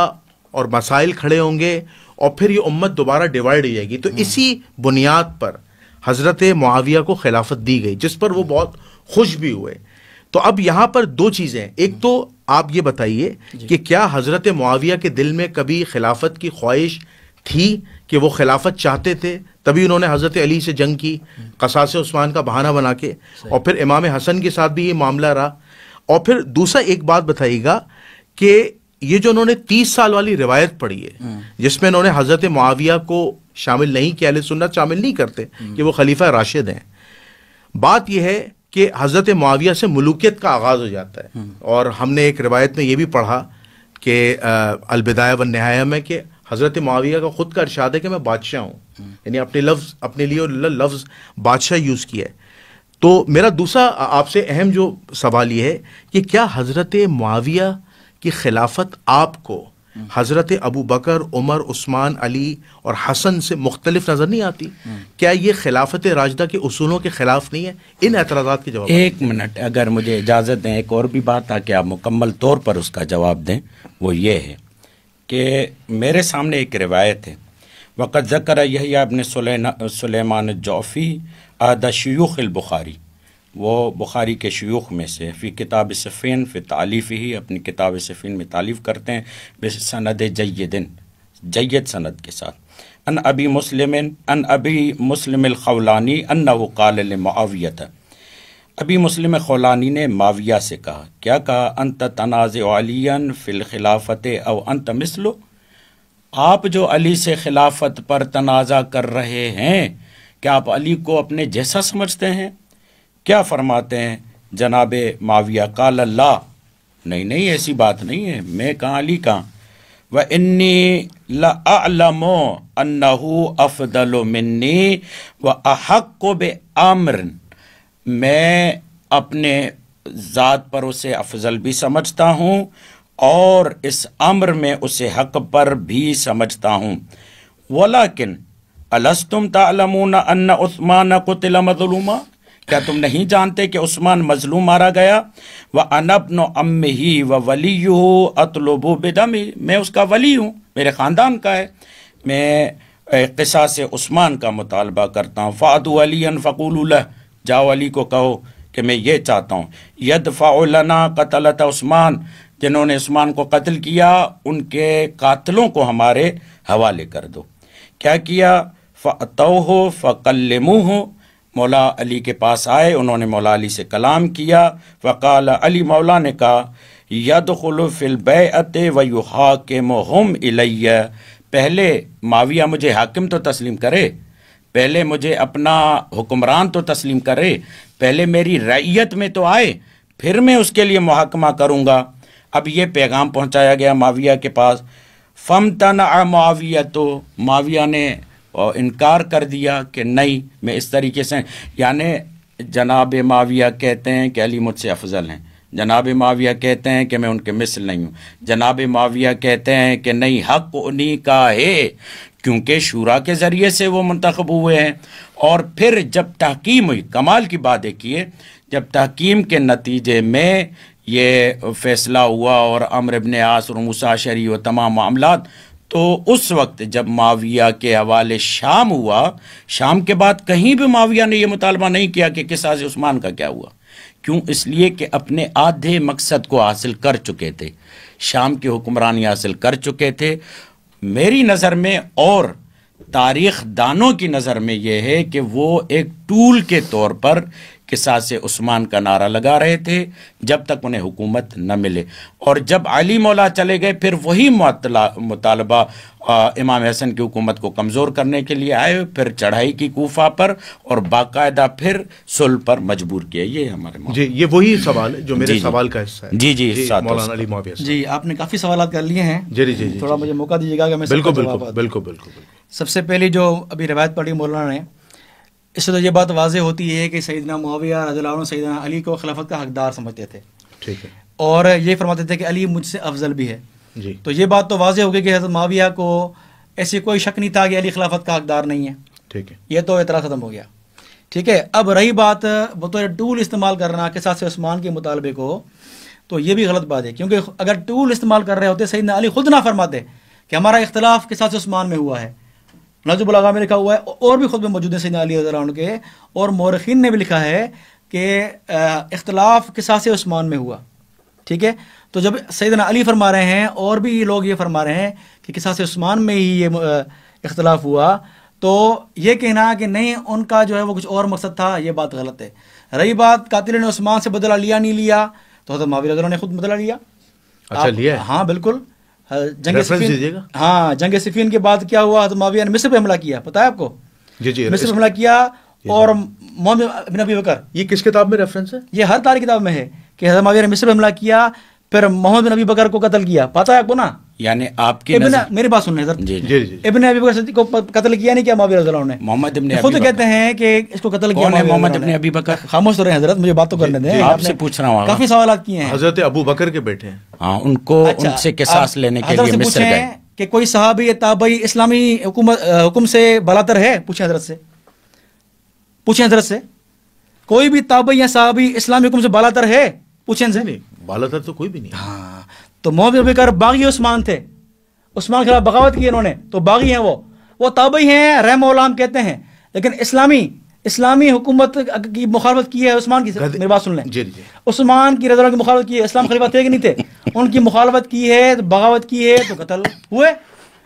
اور مسائل کھڑے ہوں گے اور پھر یہ امت دوبارہ ڈیوائڈ ہو جائے گی. تو اسی بنیاد پر حضرت معاویہ کو خلافت دی گئی، جس پر وہ بہت خوش بھی ہوئے. تو اب یہاں پر 2 چیزیں، ایک تو آپ یہ بتائیے کہ کیا حضرت معاویہ کے دل میں کبھی خلافت کی خواہش تھی کہ وہ خلافت چاہتے تھے، تبھی انہوں نے حضرت علی سے جنگ کی قصاص عثمان کا بہانہ بنا کے، اور پھر امام حسن کے ساتھ بھی یہ معاملہ رہا. اور پھر دوسرا ایک بات بتائیے گا کہ یہ جو انہوں نے 30 سال والی روایت پڑھی ہے جس میں انہوں نے حضرت معاویہ کو شامل نہیں کیا، اہل سنت شامل نہیں کرتے کہ وہ خلیفہ راشد ہیں. بات یہ ہے کہ حضرت معاویہ سے ملوکیت کا آغاز ہو جاتا ہے، اور ہم نے ایک روایت میں یہ بھی پڑھا کہ البدایہ والنہایہ میں کہ حضرت معاویہ کا خود کا ارشاد ہے کہ میں بادشاہ ہوں، یعنی اپنے لیے لفظ بادشاہ یوز کیا ہے. تو میرا دوسرا آپ سے اہم جو سوال یہ ہے کہ کیا حضرت معاویہ کی خلافت آپ کو حضرت ابو بکر، عمر، عثمان، علی اور حسن سے مختلف نظر نہیں آتی؟ کیا یہ خلافت راشدہ کے اصولوں کے خلاف نہیں ہے؟ ان اعتراضات کے جواب. ایک منٹ اگر مجھے اجازت دیں، ایک اور بھی بات تاکہ آپ مکمل طور پر اس کا جواب دیں، وہ یہ ہے کہ میرے سامنے ایک روایت ہے، وقت ذکر یحییٰ ابن سلیمان الجوفی احد شیوخ البخاری، وہ بخاری کے شیوخ میں سے، فی کتاب صفین فی تعلیف ہی، اپنی کتاب صفین میں تعلیف کرتے ہیں، بسند جیدن، جید سند کے ساتھ. ان ابی مسلم الخولانی انہ قال لمعاویہ، ابی مسلم خولانی نے معاویہ سے کہا، کیا کہا؟ انت تنازع علیٰ فی الخلافت او انت مثلو، آپ جو علی سے خلافت پر تنازع کر رہے ہیں کیا آپ علی کو اپنے جیسا سمجھتے ہیں؟ کیا فرماتے ہیں جناب معاویہ؟ قال اللہ، نہیں ایسی بات نہیں ہے، میں کہاں علی کہاں. وَإِنِّي لَأَعْلَمُ أَنَّهُ أَفْضَلُ مِنِّي وَأَحَقُّ بِأَمْرٍ، میں اپنے ذات پر اسے افضل بھی سمجھتا ہوں اور اس امر میں اسے حق پر بھی سمجھتا ہوں. وَلَكِنْ أَلَسْتُمْ تَعْلَمُونَ أَنَّ عُثْمَانَ قُتِلَ مَظْلُومًا، کیا تم نہیں جانتے کہ عثمان مظلوم مارا گیا؟ وَأَنَا ابْنُ عَمِّهِ وَوَلِيُّهُ أَطْلُبُ بِدَمِهِ، میں اس کا ولی ہوں، میرے خاندان کا ہے، میں قصاص عثمان کا مطالبہ کرتا ہوں. فَأْتُوا عَلِيًّا فَقُولُوا لَهُ، جاؤ علی کو کہو کہ میں یہ چاہتا ہوں. يَدْفَعُ لَنَا قَتَلَةَ عثمان، جنہوں نے عثمان کو قتل کیا ان کے قاتلوں کو ہمارے حوالے کر دو. کیا کیا؟ فَأَتَوْهُ فَقَلِّمُوهُ، مولا علی کے پاس آئے، انہوں نے مولا علی سے کلام کیا. فقال، علی مولا نے کہا، يَدْخُلُ فِي الْبَيْعَةِ وَيُحَاكِمُهُمْ إِلَيَّ، پہلے معاویہ مجھے حاکم تو تسلیم کرے، پہلے مجھے اپنا حکمران تو تسلیم کرے، پہلے میری رعیت میں تو آئے، پھر میں اس کے لیے محاکمہ کروں گا. اب یہ پیغام پہنچایا گیا معاویہ کے پاس. فَامْتَنَعَ معاویہ، تو معاویہ نے انکار کر دیا کہ نہیں میں اس طریقے سے، یعنی جناب معاویہ کہتے ہیں کہ علی مجھ سے افضل ہیں، جناب معاویہ کہتے ہیں کہ میں ان کے مثل نہیں ہوں، جناب معاویہ کہتے ہیں کہ نہیں حق انہی کا ہے کیونکہ شورا کے ذریعے سے وہ منتخب ہوئے ہیں. اور پھر جب تحکیم ہوئی، کمال کی بات دیکھیے، جب تحکیم کے نتیجے میں یہ فیصلہ ہوا اور عمرو بن عاص اور موسیٰ اشعری و تمام معاملات، تو اس وقت جب معاویہ کے حوالے شام ہوا، شام کے بعد کہیں بھی معاویہ نے یہ مطالبہ نہیں کیا کہ قصاص عثمان کا کیا ہوا. کیوں؟ اس لیے کہ اپنے آدھے مقصد کو حاصل کر چکے تھے، شام کی حکمرانی حاصل کر چکے تھے. میری نظر میں اور تاریخ دانوں کی نظر میں یہ ہے کہ وہ ایک ٹول کے طور پر قصاص عثمان کا نعرہ لگا رہے تھے جب تک انہیں حکومت نہ ملے. اور جب علی مولا چلے گئے پھر وہی مطالبہ امام حسن کی حکومت کو کمزور کرنے کے لیے آئے، پھر چڑھائی کی کوفہ پر اور باقاعدہ پھر صلح پر مجبور کیا. یہ ہمارے جی یہ وہی سوال ہے جو میرے سوال کا حصہ ہے. جی مولانا علی معاویہ صاحب، جی آپ نے کافی سوالات کر لیے ہیں. جی تھوڑا مجھے موقع دیجیے گا کہ میں بالکل. سب سے پہلی جو ابھی روایت پڑھی مولانا نے، اس سے تو یہ بات واضح ہوتی ہے کہ سیدنا معاویہ رضی اللہ عنہ سیدنا علی کو خلافت کا حقدار سمجھتے تھے. ٹھیک ہے. اور یہ فرماتے تھے کہ علی مجھ سے افضل بھی ہے. جی تو یہ بات تو واضح ہو گئی کہ حضرت معاویہ کو ایسی کوئی شک نہیں تھا کہ علی خلافت کا حقدار نہیں ہے. ٹھیک ہے. یہ تو اعتراض ختم ہو گیا. ٹھیک ہے. اب رہی بات بطور ٹول استعمال کرنا قصاص عثمان کے مطالبے کو، تو یہ بھی غلط بات ہے، کیونکہ اگر ٹول استعمال کر رہے ہوتے سیدنا علی خود نہ فرماتے کہ ہمارا اختلاف قصاص عثمان میں ہوا ہے. نجم البلاغہ میں لکھا ہوا ہے اور بھی خود میں موجود ہے سیدنا علی رضی اللہ عنہ کے، اور مورخین نے بھی لکھا ہے کہ اختلاف قصاص عثمان میں ہوا. ٹھیک ہے. تو جب سیدنا علی فرما رہے ہیں اور بھی لوگ یہ فرما رہے ہیں کہ قصاص عثمان میں ہی یہ اختلاف ہوا، تو یہ کہنا کہ نہیں ان کا جو ہے وہ کچھ اور مقصد تھا، یہ بات غلط ہے. رہی بات قاتل نے عثمان سے بدلہ لیا نہیں لیا، تو حضرت معاویہ رضی اللہ عنہ نے خود بدلہ لیا. اچھا لیا؟ ہاں بالکل. جنگ صفین کے بعد کیا ہوا؟ حضرت معاویہ نے مصر پہ حملہ کیا، پتہ ہے آپ کو؟ جی مصر پہ حملہ کیا. اور محمد بن ابی بکر، یہ کس کتاب میں ریفرنس ہے؟ یہ ہر تاریخ کتاب میں ہے کہ حضرت معاویہ نے مصر پہ حملہ کیا، پھر محمد بن ابی بکر کو قتل کیا. پتہ ہے آپ کو نا؟ یعنی آپ کی میری بات سنیں حضرت، جی ابن ابی بکر صدیق کو قتل کیا نہیں کیا معاویہ رضی اللہ عنہ نے؟ محمد ابن خود کہتے ہیں کہ اس کو قتل کیا محمد ابن ابی بکر. خاموش ہو رہے ہیں حضرت، مجھے بات تو کرنے دیں. آپ سے پوچھ رہا ہوں، کافی سوالات کیے ہیں. حضرت ابو بکر کے بیٹے ہیں. ہاں ان کو ان سے قصاص لینے کے لیے مصر گئے کہ کوئی صحابی یا تابعی اسلامی حکم سے بالاتر ہے؟ پوچھیں حضرت سے، پوچھیں حضرت سے، کوئی بھی تابعی یا صحابی اسلامی حکم سے بالاتر ہے؟ پوچھیں سے. بالاتر تو کوئی بھی نہیں. ہاں تو محمد بن بکر باغی عثمان تھے، عثمان کے خلاف بغاوت کی انہوں نے، تو باغی ہیں وہ تابعی ہیں، رحم علام کہتے ہیں، لیکن اسلامی حکومت کی مخالفت کی ہے عثمان کی. میری بات سن لیں. عثمان کی رضی اللہ عنہ کی مخالفت کی ہے. اسلام خلیفہ تھے کہ نہیں تھے؟ ان کی مخالفت کی ہے، بغاوت کی ہے، تو قتل ہوئے.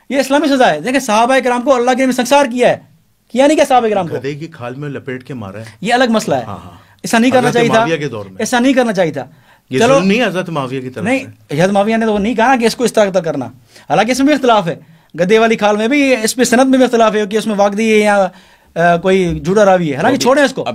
یہ اسلامی سزا ہے. دیکھیں صحابہ کرام کو اللہ کے نبی سنسار کیا ہے, کیا نہیں کیا صحابہ کرام کو؟ گدھے کی کھال میں لپیٹ کے مارا ہے. یہ الگ مسئلہ ہے, ایسا نہیں کرنا چاہیے تھا, ایسا نہیں کرنا چاہیے تھا. چلو نہیں حضرت معاویہ کی طرف نہیں, حضرت معاویہ نے تو نہیں کہا کہ اس کو اس طرح قتل کرنا. حالانکہ اس میں بھی اختلاف ہے, گدے والی کھال میں بھی اس پہ سند میں بھی اختلاف ہے کہ اس میں واقعی ہے یا کوئی جھوٹا راوی ہے. حالانکہ چھوڑیں اس کو,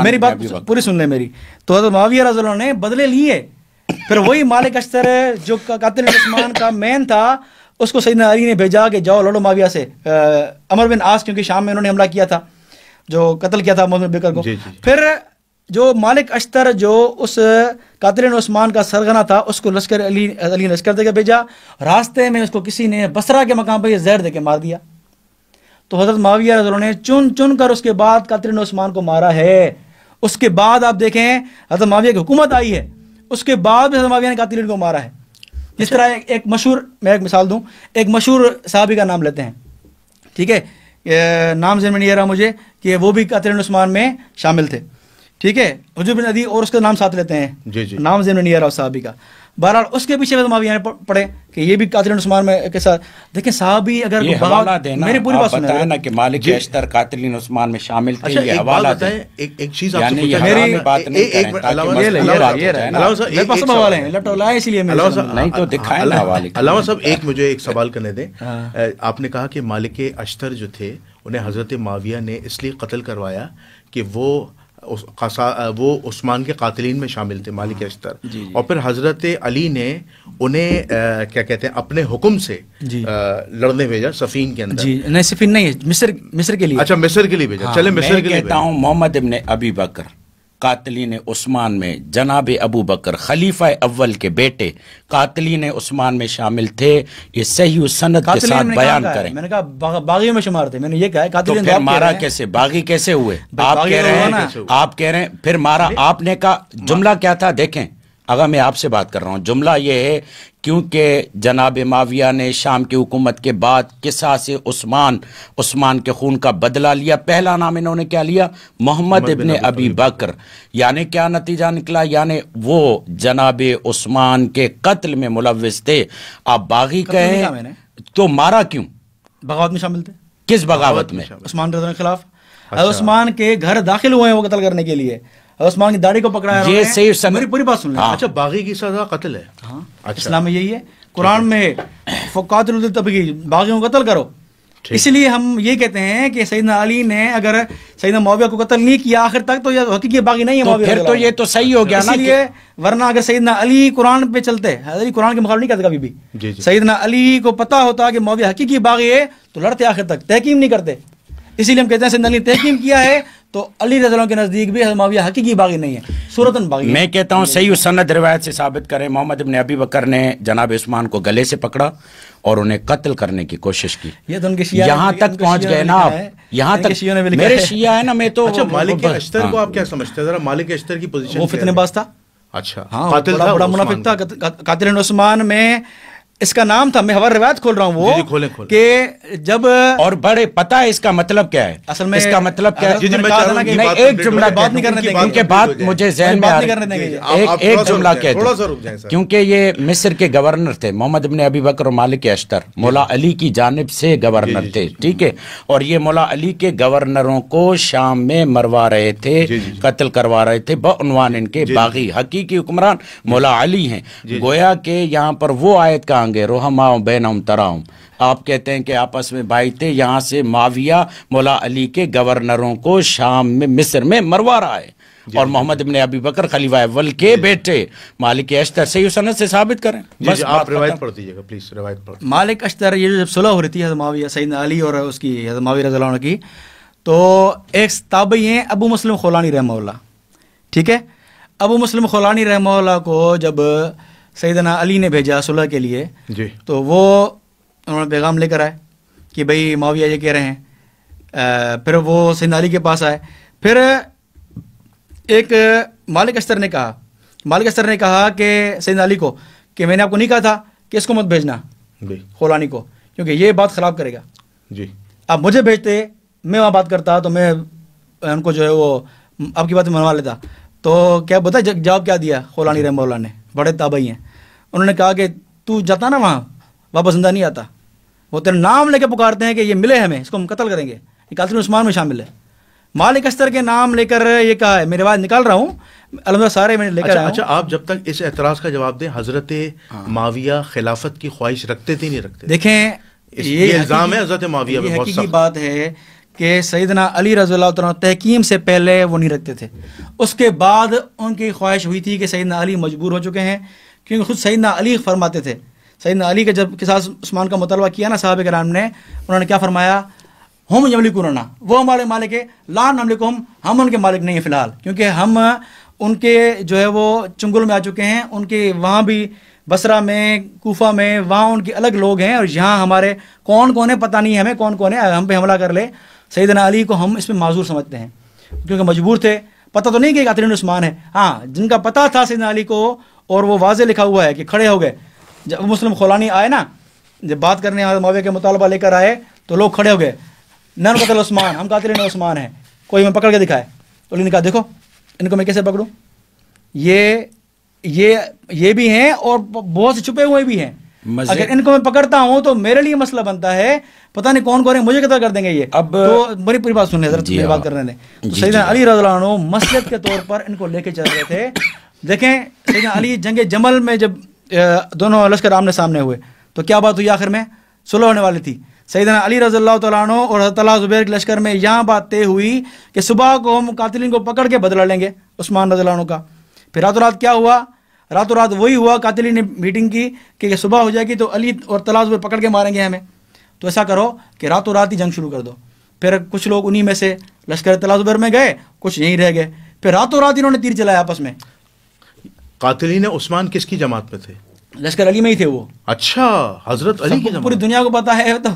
میری بات پوری سن لیں میری. تو حضرت معاویہ رضی اللہ عنہ نے بدلے لیے. پھر وہی مالک اشتر جو قاتل عثمان کا مین تھا, اس کو سیدنا علی نے بھیجا کہ جاؤ لڑو معاویہ سے. عمر بن عاص کیونکہ شام میں انہوں نے حملہ کیا تھا, جو قتل کیا تھا محمد بکر کو. پھر جو مالک اشتر جو اس قاتل عثمان کا سرغنہ تھا, اس کو لشکر علی لشکر دے کے بھیجا. راستے میں اس کو کسی نے بصرہ کے مقام پہ یہ زہر دے کے مار دیا. تو حضرت معاویہ رضی اللہ عنہ نے چن چن کر اس کے بعد قاتل عثمان کو مارا ہے. اس کے بعد آپ دیکھیں حضرت معاویہ کی حکومت آئی ہے, اس کے بعد بھی حضرت معاویہ نے قاتل کو مارا ہے. جس طرح ایک مشہور, میں ایک مثال دوں, ایک مشہور صحابی کا نام لیتے ہیں, ٹھیک ہے, نام ذہن میں نہیں آ رہا مجھے, کہ وہ بھی قاتل عثمان میں شامل تھے, ٹھیک ہے, حجر بن عدی, اور اس کا نام ساتھ لیتے ہیں, نام ذہن میں نہیں آ رہا اس صحابی کا. بہرحال اس کے پیچھے معاویہ نے پڑھے کہ یہ بھی قاتل عثمان میں کے ساتھ. دیکھیں صحابی اگر میری پوری بات سنیں نا کہ مالک اشتر قاتل عثمان میں شامل تھے, یہ حوالہ دیں. ایک چیز آپ سے میری بات نہیں کریں نہیں تو دکھائیں نا حوالے. علامہ صاحب ایک مجھے ایک سوال کرنے دیں. آپ نے کہا کہ مالک اشتر جو تھے انہیں حضرت معاویہ نے اس لیے قتل کروایا کہ وہ عثمان کے قاتلین میں شامل تھے, مالک اشتر. اور پھر حضرت علی نے انہیں کیا کہتے ہیں اپنے حکم سے لڑنے بھیجا صفین کے اندر. نہیں صفین نہیں ہے, مصر کے لیے. اچھا مصر کے لیے بھیجا. چلے مصر کے لیے کہتا ہوں محمد ابن ابی بکر قاتلین عثمان میں جناب ابو بکر خلیفہ اول کے بیٹے قاتلین عثمان میں شامل تھے. یہ صحیح سند کے ساتھ بیان کریں. میں نے کہا باغیوں میں شمار تھے, میں نے یہ کہا تو پھر مارا کیسے, باغی کیسے ہوئے؟ آپ کہہ رہے ہیں پھر مارا. آپ نے کہا جملہ کیا تھا, دیکھیں اگر میں آپ سے بات کر رہا ہوں, جملہ یہ ہے کیونکہ جناب معاویہ نے شام کی حکومت کے بعد قصاص عثمان کے خون کا بدلہ لیا. پہلا نام انہوں نے کیا لیا؟ محمد ابن ابی بکر. یعنی کیا نتیجہ نکلا؟ یعنی وہ جناب عثمان کے قتل میں ملوث تھے. آپ باغی کہیں تو مارا کیوں؟ بغاوت میں شامل تھے. کس بغاوت میں؟ عثمان رضی اللہ کے خلاف. عثمان کے گھر داخل ہوئے ہیں وہ قتل کرنے کے لیے, عثمان کی داڑھی کو پکڑایا. یہ صحیح میری پوری بات سن لیں. اچھا باغی کی سزا قتل ہے. ہاں اسلام میں یہی ہے, قرآن میں قاتلوا الطبغی, باغیوں کو قتل کرو. اسی لیے ہم یہ کہتے ہیں کہ سیدنا علی نے اگر سیدنا معاویہ کو قتل نہیں کیا آخر تک تو یہ حقیقی باغی نہیں ہے معاویہ. پھر تو یہ تو صحیح ہو گیا نا. اسی لیے ورنہ اگر سیدنا علی قرآن پہ چلتے, علی قرآن کے مقابلے نہیں کرتے کبھی بھی. سیدنا علی کو پتا ہوتا کہ معاویہ حقیقی باغی ہے تو لڑتے آخر تک, تحکیم نہیں کرتے. اسی لیے ہم کہتے ہیں سیدنا علی نے تحکیم کیا ہے تو علی رضی اللہ عنہ کے نزدیک بھی حضرت معاویہ حقیقی باغی نہیں ہے, صورتاً باغی ہے. میں کہتا ہوں صحیح سند روایت سے ثابت کریں. محمد ابن ابی بکر نے جناب عثمان کو گلے سے پکڑا اور انہیں قتل کرنے کی کوشش کی. یہ تو ان کے شیعہ یہاں تک پہنچ گئے نا آپ, یہاں تک میرے شیعہ ہے نا. میں تو اچھا مالک اشتر کو آپ کیا سمجھتے ہیں؟ ذرا مالک اشتر کی پوزیشن. وہ فتنہ باز تھا. اچھا قاتل تھا, بڑا منافق تھا. قاتل عثمان میں اس کا نام تھا, میں حوالہ روایت کھول رہا ہوں وہ کہ جب اور بڑے پتہ ہے اس کا مطلب کیا ہے, اصل میں اس کا مطلب کیا ہے. نہیں ایک جملہ بات نہیں کرنے دیں گے کیونکہ بات مجھے ذہن میں ایک جملہ کہہ دوں, کیونکہ یہ مصر کے گورنر تھے محمد ابن ابی بکر اور مالک اشتر, مولا علی کی جانب سے گورنر تھے, ٹھیک ہے. اور یہ مولا علی کے گورنروں کو شام میں مروا رہے تھے, قتل کروا رہے تھے بعنوان ان کے باغی. حقیقی حکمران مولا علی ہیں. گویا کہ یہاں پر وہ آیت کا رحماء بینہم تراہم, آپ کہتے ہیں کہ آپس میں بھائی تھے. یہاں سے معاویہ مولا علی کے گورنروں کو شام میں مصر میں مروا رہا ہے. اور محمد ابن ابی بکر خلیفہ اول کے بیٹے مالک اشتر. صحیح سند سے ثابت کریں. بس آپ روایت پڑھ دیجیے گا پلیز, روایت پڑھ. مالک اشتر یہ جب صلح ہو رہی تھی حضرت معاویہ سیدنا علی اور اس کی حضرت معاویہ رضی اللہ عنہ کی, تو ایک تابعی ہیں ابو مسلم خولانی رحمہ اللہ, ٹھیک ہے. ابو مسلم خولانی رحمہ اللہ کو جب سیدنا علی نے بھیجا صلح کے لیے تو وہ انہوں نے پیغام لے کر آئے کہ بھئی معاویہ یہ کہہ رہے ہیں. پھر وہ سیدنا علی کے پاس آئے. پھر ایک مالک اشتر نے کہا کہ سیدنا علی کو کہ میں نے آپ کو نہیں کہا تھا کہ اس کو مت بھیجنا خولانی کو, کیونکہ یہ بات خراب کرے گا. آپ مجھے بھیجتے, میں وہاں بات کرتا تو میں ان کو جو ہے وہ آپ کی بات منوا لیتا. تو کیا بتا جواب کیا دیا خولانی رحمہ اللہ نے, بڑے تابعی ہیں. انہوں نے کہا کہ تو جاتا نا وہاں واپس زندہ نہیں آتا, وہ تیرا نام لے کے پکارتے ہیں کہ یہ ملے ہمیں، اس کو ہم قتل کریں گے، یہ قاتل عثمان میں شامل ہے۔ مالک اشتر کے نام لے کر یہ کہا ہے، میں روایت نکال رہا ہوں الحمدللہ سارے میں لے کر آیا ہوں۔ اچھا آپ جب تک اس اعتراض کا جواب دیں، حضرت معاویہ خلافت کی خواہش رکھتے تھے نہیں رکھتے؟ دیکھیں یہ الزام ہے حضرت معاویہ پہ، یہ بہت حقیقی سخت بات ہے کہ سیدنا علی رضی اللہ تعالیٰ تحکیم سے پہلے وہ نہیں رکھتے تھے، اس کے بعد ان کی خواہش ہوئی تھی کہ سیدنا علی مجبور ہو چکے ہیں، کیونکہ خود سیدنا علی فرماتے تھے، سیدنا علی کے جب قصاص عثمان کا مطالبہ کیا نا صحابہ کرام نے، انہوں نے کیا فرمایا؟ ہم یملکوننا، وہ ہمارے مالک ہے، لا نملکہم، ہم ان کے مالک نہیں ہیں فی الحال، کیونکہ ہم ان کے جو ہے وہ چنگل میں آ چکے ہیں، ان کے وہاں بھی بصرہ میں، کوفہ میں، وہاں ان کے الگ لوگ ہیں، اور یہاں ہمارے کون کون ہے پتہ نہیں ہے ہمیں، کون کون ہے ہم پہ حملہ کر لے۔ سیدنا علی کو ہم اس میں معذور سمجھتے ہیں، کیونکہ مجبور تھے، پتہ تو نہیں کہ قاتل عثمان ہے، ہاں جن کا پتہ تھا سیدنا علی کو، اور وہ واضح لکھا ہوا ہے کہ کھڑے ہو گئے، جب مسلم خولانی آئے نا، جب بات کرنے معاویہ کے مطالبہ لے کر آئے تو لوگ کھڑے ہو گئے، نن قتل عثمان، ہم قاتل عثمان ہیں، کوئی ہمیں پکڑ کے دکھائے، تو علی نے کہا دیکھو ان کو میں کیسے پکڑوں، یہ بھی ہیں اور بہت سے چھپے ہوئے بھی ہیں، اگر ان کو میں پکڑتا ہوں تو میرے لیے مسئلہ بنتا ہے، پتہ نہیں کون کون ہے، مجھے قتل کر دیں گے یہ۔ اب تو بڑی پوری بات سن لیں حضرت، میری بات کرنے دیں۔ تو سیدنا علی رضی اللہ عنہ مسلط کے طور پر ان کو لے کے چل رہے تھے۔ دیکھیں سیدنا علی جنگ جمل میں جب دونوں لشکر آمنے سامنے ہوئے تو کیا بات ہوئی؟ آخر میں صلح ہونے والی تھی۔ سیدنا علی رضی اللہ تعالیٰ عنہ اور حضرت طلحہ زبیر کے لشکر میں یہاں بات طے ہوئی کہ صبح کو ہم قاتلین کو پکڑ کے بدلہ لیں گے عثمان رضی اللہ عنہ کا۔ پھر راتوں رات کیا ہوا؟ راتوں رات وہی ہوا، قاتلین نے میٹنگ کی کہ صبح ہو جائے گی تو علی اور طلحہ زبیر پکڑ کے ماریں گے ہمیں، تو ایسا کرو کہ راتوں رات ہی جنگ شروع کر دو۔ پھر کچھ لوگ انہی میں سے لشکر طلحہ زبیر میں گئے، کچھ یہیں رہ گئے، پھر راتوں رات انہوں نے تیر چلایا آپس میں۔ قاتلین عثمان کس کی جماعت میں تھے؟ لشکر علی میں ہی تھے وہ۔ اچھا حضرت علی کی جماعت، پوری دنیا کو پتا ہے، تو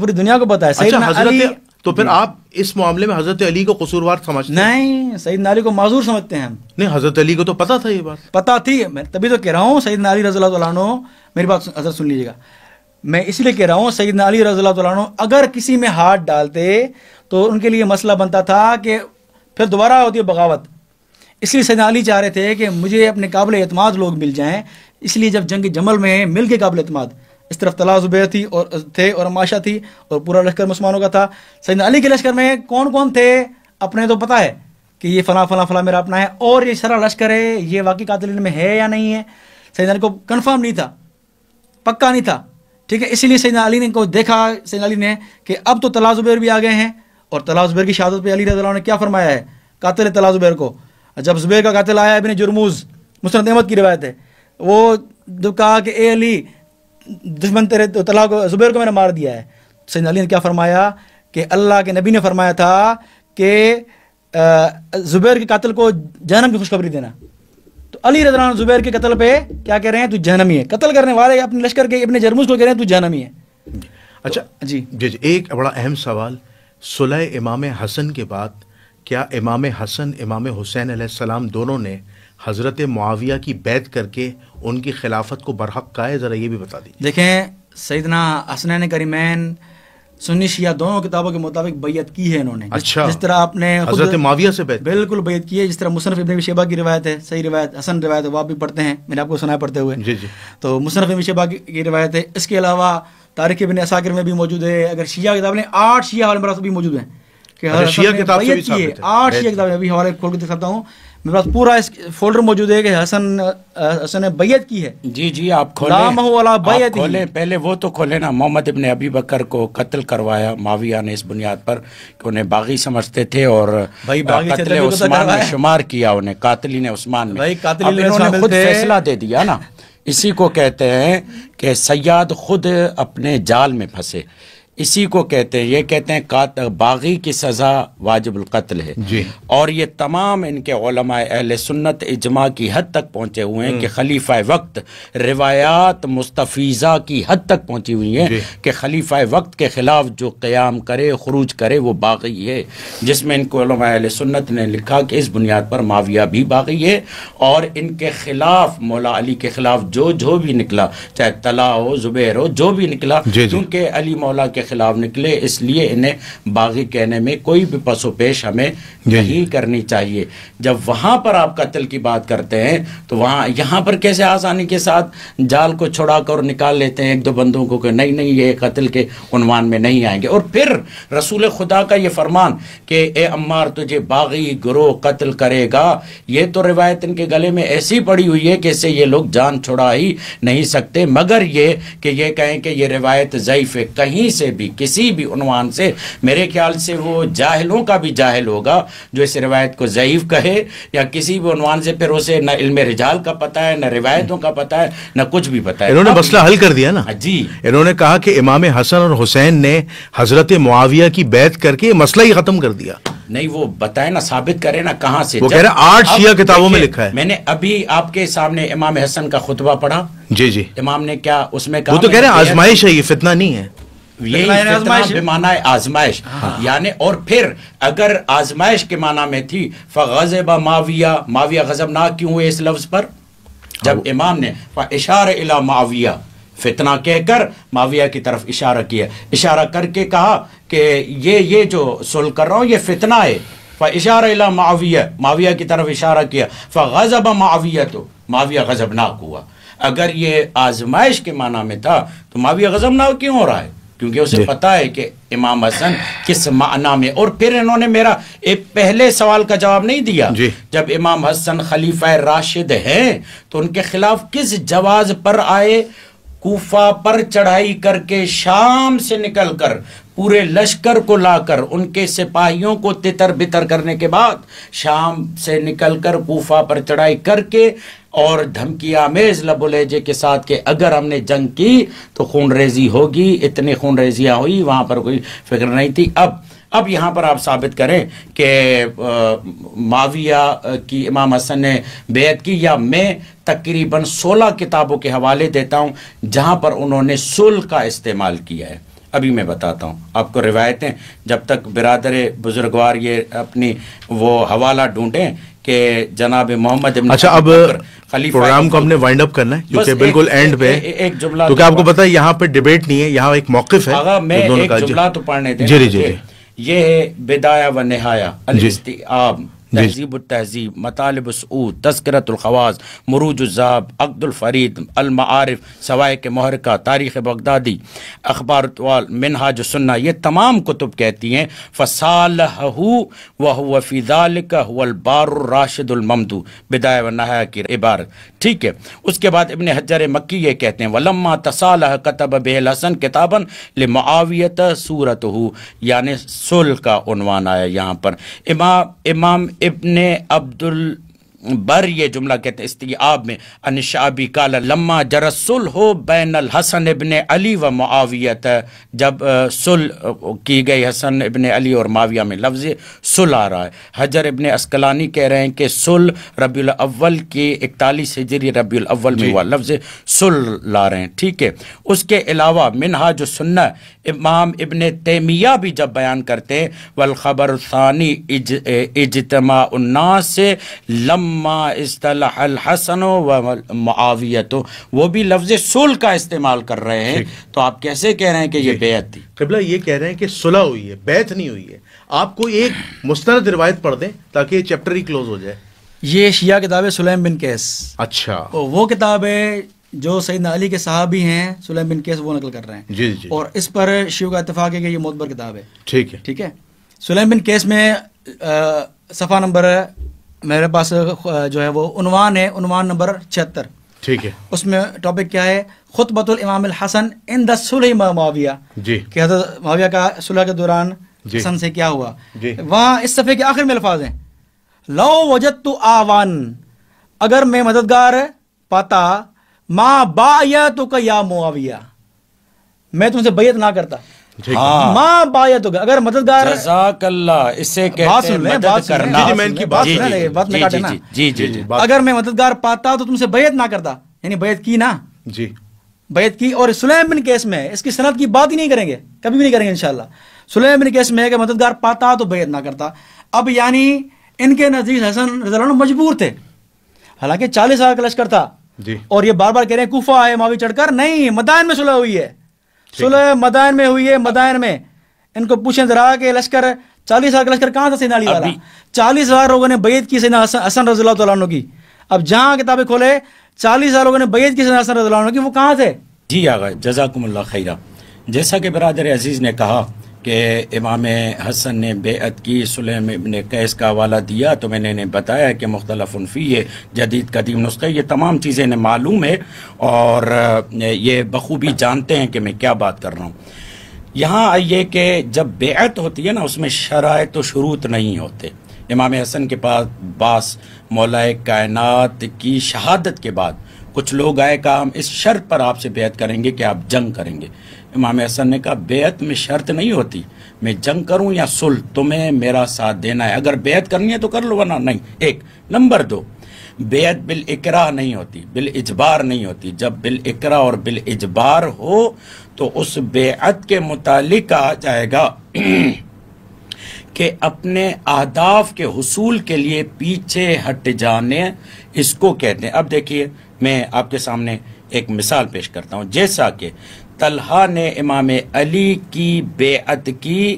پوری دنیا کو پتا ہے اچھا سیدنا علی۔ تو پھر آپ اس معاملے میں حضرت علی کو قصوروار سمجھتے ہیں؟ نہیں، سیدنا علی کو معذور سمجھتے ہیں ہم۔ نہیں، حضرت علی کو تو پتہ تھا یہ بات، پتہ تھی، میں تبھی تو کہہ رہا ہوں سیدنا علی رضی اللہ تعالیٰ عنہ، میری بات حضرت سن لیجیے گا، میں اس لیے کہہ رہا ہوں سیدنا علی رضی اللہ تعالیٰ عنہ اگر کسی میں ہاتھ ڈالتے تو ان کے لیے مسئلہ بنتا تھا کہ پھر دوبارہ ہوتی ہے بغاوت۔ اس لیے سیدنا علی چاہ رہے تھے کہ مجھے اپنے قابل اعتماد لوگ مل جائیں، اس لیے جب جنگ جمل میں مل کے قابل اعتماد، اس طرف طلحہ زبیر تھے اور عماشہ تھی اور پورا لشکر مسلمانوں کا تھا، سیدنا علی کے لشکر میں کون کون تھے اپنے تو پتہ ہے کہ یہ فلاں فلاں فلاں میرا اپنا ہے، اور یہ سارا لشکر ہے یہ واقعی قاتلین میں ہے یا نہیں ہے، سیدنا علی کو کنفرم نہیں تھا، پکا نہیں تھا، ٹھیک ہے۔ اسی لیے سیدنا علی نے کو دیکھا، سیدنا علی نے کہ اب تو طلحہ زبیر بھی آ گئے ہیں، اور طلحہ زبیر کی شہادت پہ علی رضی اللہ عنہ نے کیا فرمایا ہے؟ قاتل طلحہ زبیر کو، جب زبیر کا قاتل آیا ابن جرموز، مسند احمد کی روایت ہے، وہ جو کہا کہ اے علی دشمن تیرے طلحہ کو زبیر کو میں نے مار دیا ہے، سیدنا علی نے کیا فرمایا کہ اللہ کے نبی نے فرمایا تھا کہ زبیر کے قاتل کو جہنم کی خوشخبری دینا، تو علی رضی اللہ عنہ زبیر کے قتل پہ کیا کہہ رہے ہیں؟ تو جہنمی ہے، قتل کرنے والے اپنے لشکر کے ابن جرموز کو کہہ رہے ہیں تو جہنمی ہے۔ اچھا جی ایک بڑا اہم سوال، صلح امام حسن کے بعد کیا امام حسن امام حسین علیہ السلام دونوں نے حضرت معاویہ کی بیعت کر کے ان کی خلافت کو برحق کہا ہے؟ ذرا یہ بھی بتا دیجیے۔ دیکھیں سیدنا حسنین کریمین سنی شیعہ دونوں کتابوں کے مطابق بیعت کی ہے انہوں نے، اچھا جس طرح آپ نے حضرت معاویہ سے بیعت بالکل بیعت کی ہے، جس طرح مصنف ابن ابی شیبہ کی روایت ہے، صحیح روایت، حسن روایت ہے، وہ آپ بھی پڑھتے ہیں، میں نے آپ کو سنا ہے پڑھتے ہوئے، جی جی، تو مصنف ابن شیبہ کی روایت ہے۔ اس کے علاوہ تاریخ ابن عساکر میں بھی موجود ہے، اگر شیعہ کتاب نے 8 شیعہ والے مراتب بھی موجود ہیں کہ شیعہ کتاب سے بھی ثابت ہے، 8 شیعہ کتابیں ابھی حوالے کھول کے دکھاتا ہوں، میرے پاس پورا اس فولڈر موجود ہے کہ حسن نے بیعت کی ہے۔ جی آپ کھولیں، پہلے وہ تو کھولیں نا، محمد ابن ابی بکر کو قتل کروایا معاویہ نے اس بنیاد پر کہ انہیں باغی سمجھتے تھے اور قتل عثمان میں شمار کیا، انہیں قاتلین عثمان میں، اب انہوں نے خود فیصلہ دے دیا نا، اسی کو کہتے ہیں کہ سیاد خود اپنے جال میں پھنسے، اسی کو کہتے ہیں، یہ کہتے ہیں باغی کی سزا واجب القتل ہے جی۔ اور یہ تمام ان کے علماء اہل سنت اجماع کی حد تک پہنچے ہوئے ہیں کہ خلیفہ وقت، روایات مستفیضہ کی حد تک پہنچی ہوئی ہیں کہ خلیفہ وقت کے خلاف جو قیام کرے، خروج کرے، وہ باغی ہے، جس میں ان کو علماء اہل سنت نے لکھا کہ اس بنیاد پر معاویہ بھی باغی ہے، اور ان کے خلاف مولا علی کے خلاف جو بھی نکلا، چاہے طلحہ ہو، زبیر ہو، جو بھی نکلا، کیونکہ علی مولا کے کے خلاف نکلے، اس لیے انہیں باغی کہنے میں کوئی بھی پس و پیش ہمیں نہیں کرنی چاہیے۔ جب وہاں پر آپ قتل کی بات کرتے ہیں تو وہاں یہاں پر کیسے آسانی کے ساتھ جال کو چھڑا کر نکال لیتے ہیں ایک دو بندوں کو کہ نہیں یہ قتل کے عنوان میں نہیں آئیں گے۔ اور پھر رسول خدا کا یہ فرمان کہ اے عمار تجھے باغی گروہ قتل کرے گا، یہ تو روایت ان کے گلے میں ایسی پڑی ہوئی ہے کہ اس سے یہ لوگ جان چھڑا ہی نہیں سکتے، مگر یہ کہ یہ کہیں کہ یہ روایت ضعیف ہے۔ کہیں سے بھی کسی بھی عنوان سے میرے خیال سے وہ جاہلوں کا بھی جاہل ہوگا جو اس روایت کو ضعیف کہے، یا کسی بھی عنوان سے پھر اسے نہ علم رجال کا پتہ ہے، نہ روایتوں کا پتہ ہے، نہ کچھ بھی پتہ ہے۔ انہوں نے مسئلہ حل کر دیا نا جی، انہوں نے کہا کہ امام حسن اور حسین نے حضرت معاویہ کی بیعت کر کے مسئلہ ہی ختم کر دیا۔ نہیں وہ بتائے نا، ثابت کرے نا کہاں سے۔ وہ کہہ رہے 8 شیعہ کتابوں میں لکھا ہے۔ میں نے ابھی آپ کے سامنے امام حسن کا خطبہ پڑھا، جی امام نے کیا اس میں کہا، وہ تو کہہ رہے ہیں آزمائش ہے، یہ فتنہ نہیں ہے، یہی فتنہ بمعنی آزمائش، یعنی اور پھر اگر آزمائش کے معنی میں تھی فغضب معاویہ، معاویہ غضبناک کیوں ہوئے اس لفظ پر؟ جب امام نے اشارہ الی معاویہ فتنہ کہہ کر معاویہ کی طرف اشارہ کیا، اشارہ کر کے کہا کہ یہ جو صلح کر رہا ہوں یہ فتنہ ہے، فاشارہ الی معاویہ، معاویہ کی طرف اشارہ کیا، فغضب معاویہ، تو معاویہ غضبناک ہوا۔ اگر یہ آزمائش کے معنی میں تھا تو معاویہ غضبناک کیوں ہو رہا ہے؟ کیونکہ اسے پتا ہے کہ امام حسن کس معنی میں۔ اور پھر انہوں نے میرا ایک پہلے سوال کا جواب نہیں دیا، جب امام حسن خلیفہ راشد ہیں تو ان کے خلاف کس جواز پر آئے؟ کوفہ پر چڑھائی کر کے شام سے نکل کر پورے لشکر کو لا کر ان کے سپاہیوں کو تتر بتر کرنے کے بعد شام سے نکل کر کوفہ پر چڑھائی کر کے اور دھمکی آمیز لب و لہجے کے ساتھ کہ اگر ہم نے جنگ کی تو خون ریزی ہوگی، اتنی خون ریزیاں ہوئی، وہاں پر کوئی فکر نہیں تھی۔ اب یہاں پر آپ ثابت کریں کہ معاویہ کی امام حسن نے بیعت کی، یا میں تقریباً 16 کتابوں کے حوالے دیتا ہوں جہاں پر انہوں نے صلح کا استعمال کیا ہے۔ ابھی میں بتاتا ہوں آپ کو روایتیں، جب تک برادر بزرگوار یہ اپنی وہ حوالہ ڈھونڈیں کہ جناب محمد ابن اچھا اب پروگرام کو ہم نے وائنڈ اپ کرنا ہے کیونکہ بالکل اینڈ پہ ایک جملہ، کیونکہ آپ کو پتہ ہے یہاں پہ ڈیبیٹ نہیں ہے، یہاں ایک موقف ہے۔ آغا میں ایک جملہ تو پڑھنے دیں، جی یہ ہے بدایہ و نہایہ، الاستیعاب، تہذیب التہذیب، مطالب السعود، تذکرۃ الخواص، مروج الذہب، عقد الفرید، المعارف، سوائق محرکہ، تاریخ بغدادی، اخبار الطوال، منہاج السنہ، یہ تمام کتب کہتی ہیں فصالحہ وہو فی ذالک هو البار الراشد الممدو، بدایہ و نہایہ کی عبارت، ٹھیک ہے۔ اس کے بعد ابن حجر مکی یہ کہتے ہیں وَلَمَّا تَصَالَحَ كَتَبَ بِهِ الْحَسَنُ كِتَابًا لِمُعَاوِيَةَ سُورَتُهُ، یعنی صلح کا عنوان آیا یہاں پر۔ امام ابن عبد البر یہ جملہ کہتے ہیں استیعاب میں، ان الشعبی قال لما جرى الصلح بین الحسن ابن علی و معاویہ، جب صلح کی گئی حسن ابن علی اور معاویہ میں، لفظ صلح آ رہا ہے۔ حجر ابن اسقلانی کہہ رہے ہیں کہ صلح ربیع الاول کی 41 ہجری ربیع الاول میں ہوا، لفظ صلح لا رہے ہیں، ٹھیک ہے۔ اس کے علاوہ منہاج السنہ امام ابن تیمیہ بھی جب بیان کرتے ہیں والخبر الثانی اجتماع الناس لما اصطلح الحسن و معاویہ، وہ بھی لفظ صلح کا استعمال کر رہے ہیں، تو آپ کیسے کہہ رہے ہیں کہ یہ بیعت تھی؟ قبلہ یہ کہہ رہے ہیں کہ صلح ہوئی ہے، بیعت نہیں ہوئی ہے۔ آپ کو ایک مستند روایت پڑھ دیں تاکہ یہ چیپٹر ہی کلوز ہو جائے۔ یہ شیعہ کتاب ہے سلیم بن قیس، اچھا وہ کتاب ہے جو سیدنا علی کے صحابی ہیں سلیم بن قیس وہ نقل کر رہے ہیں، جی اور اس پر شیعوں کا اتفاق ہے کہ یہ معتبر کتاب ہے، ٹھیک ہے۔ سلیم بن قیس میں صفحہ نمبر میرے پاس جو ہے وہ عنوان ہے، عنوان نمبر 76، ٹھیک ہے۔ اس میں ٹاپک کیا ہے؟ خطبۃ الامام الحسن عند صلح مع معاویہ، کہ حضرت معاویہ کا صلح کے دوران حسن سے کیا ہوا۔ وہاں اس صفحے کے آخر میں الفاظ ہیں لو وجدت آوان، اگر میں مددگار پاتا، ما بایعتک یا معاویہ، میں تم سے بیعت نہ کرتا، ما بایعتک، اگر مددگار، جزاک اللہ، اسے کہتے ہیں مدد کرنا۔ اگر میں مددگار پاتا تو تم سے بیعت نہ کرتا، یعنی بیعت کی نا، بیعت کی۔ اور سلیم بن قیس میں اس کی سند کی بات ہی نہیں کریں گے، کبھی بھی نہیں کریں گے انشاءاللہ۔ سلیم بن قیس میں کہ مددگار پاتا تو بیعت نہ کرتا۔ اب یعنی ان کے نزدیک حسن رضی اللہ عنہ مجبور تھے، حالانکہ 40 سال کا لشکر تھا، اور یہ بار بار کہہ رہے ہیں کوفہ آئے معاویہ چڑھ کر، نہیں، مدائن میں صلح ہوئی ہے، صلح مدائن میں ہوئی ہے. مدائن میں ان کو پوچھیں ذرا کہ لشکر 40,000 کا لشکر کہاں تھا سیدنا علی والا؟ 40,000 لوگوں نے بیعت کی سیدنا حسن رضی اللہ تعالیٰ عنہ کی. اب جہاں کتابیں کھولے 40,000 لوگوں نے بیعت کی سیدنا حسن رضی اللہ عنہ کی، وہ کہاں تھے؟ جی آقا جزاکم اللہ خیرہ. جیسا کہ برادر عزیز نے کہا کہ امام حسن نے بیعت کی، سلیم ابن قیس کا حوالہ دیا تو میں نے انہیں بتایا کہ مختلف فی ہے، جدید قدیم نسخے، یہ تمام چیزیں انہیں معلوم ہے اور یہ بخوبی جانتے ہیں کہ میں کیا بات کر رہا ہوں. یہاں آئیے کہ جب بیعت ہوتی ہے نا، اس میں شرائط و شروط نہیں ہوتے. امام حسن کے پاس باس مولا کائنات کی شہادت کے بعد کچھ لوگ آئے، کہا ہم اس شرط پر آپ سے بیعت کریں گے کہ آپ جنگ کریں گے. امام حسن نے کہا بیعت میں شرط نہیں ہوتی، میں جنگ کروں یا صلح، تمہیں میرا ساتھ دینا ہے. اگر بیعت کرنی ہے تو کر لو ورنہ نہیں. ایک نمبر 2، بیعت بالاکراہ نہیں ہوتی، بالاجبار نہیں ہوتی. جب بالاکراہ اور بالاجبار ہو تو اس بیعت کے متعلق کہا جائے گا کہ اپنے اہداف کے حصول کے لیے پیچھے ہٹ جانے، اس کو کہتے ہیں. اب دیکھیے میں آپ کے سامنے ایک مثال پیش کرتا ہوں. جیسا کہ طلحہ نے امام علی کی بیعت کی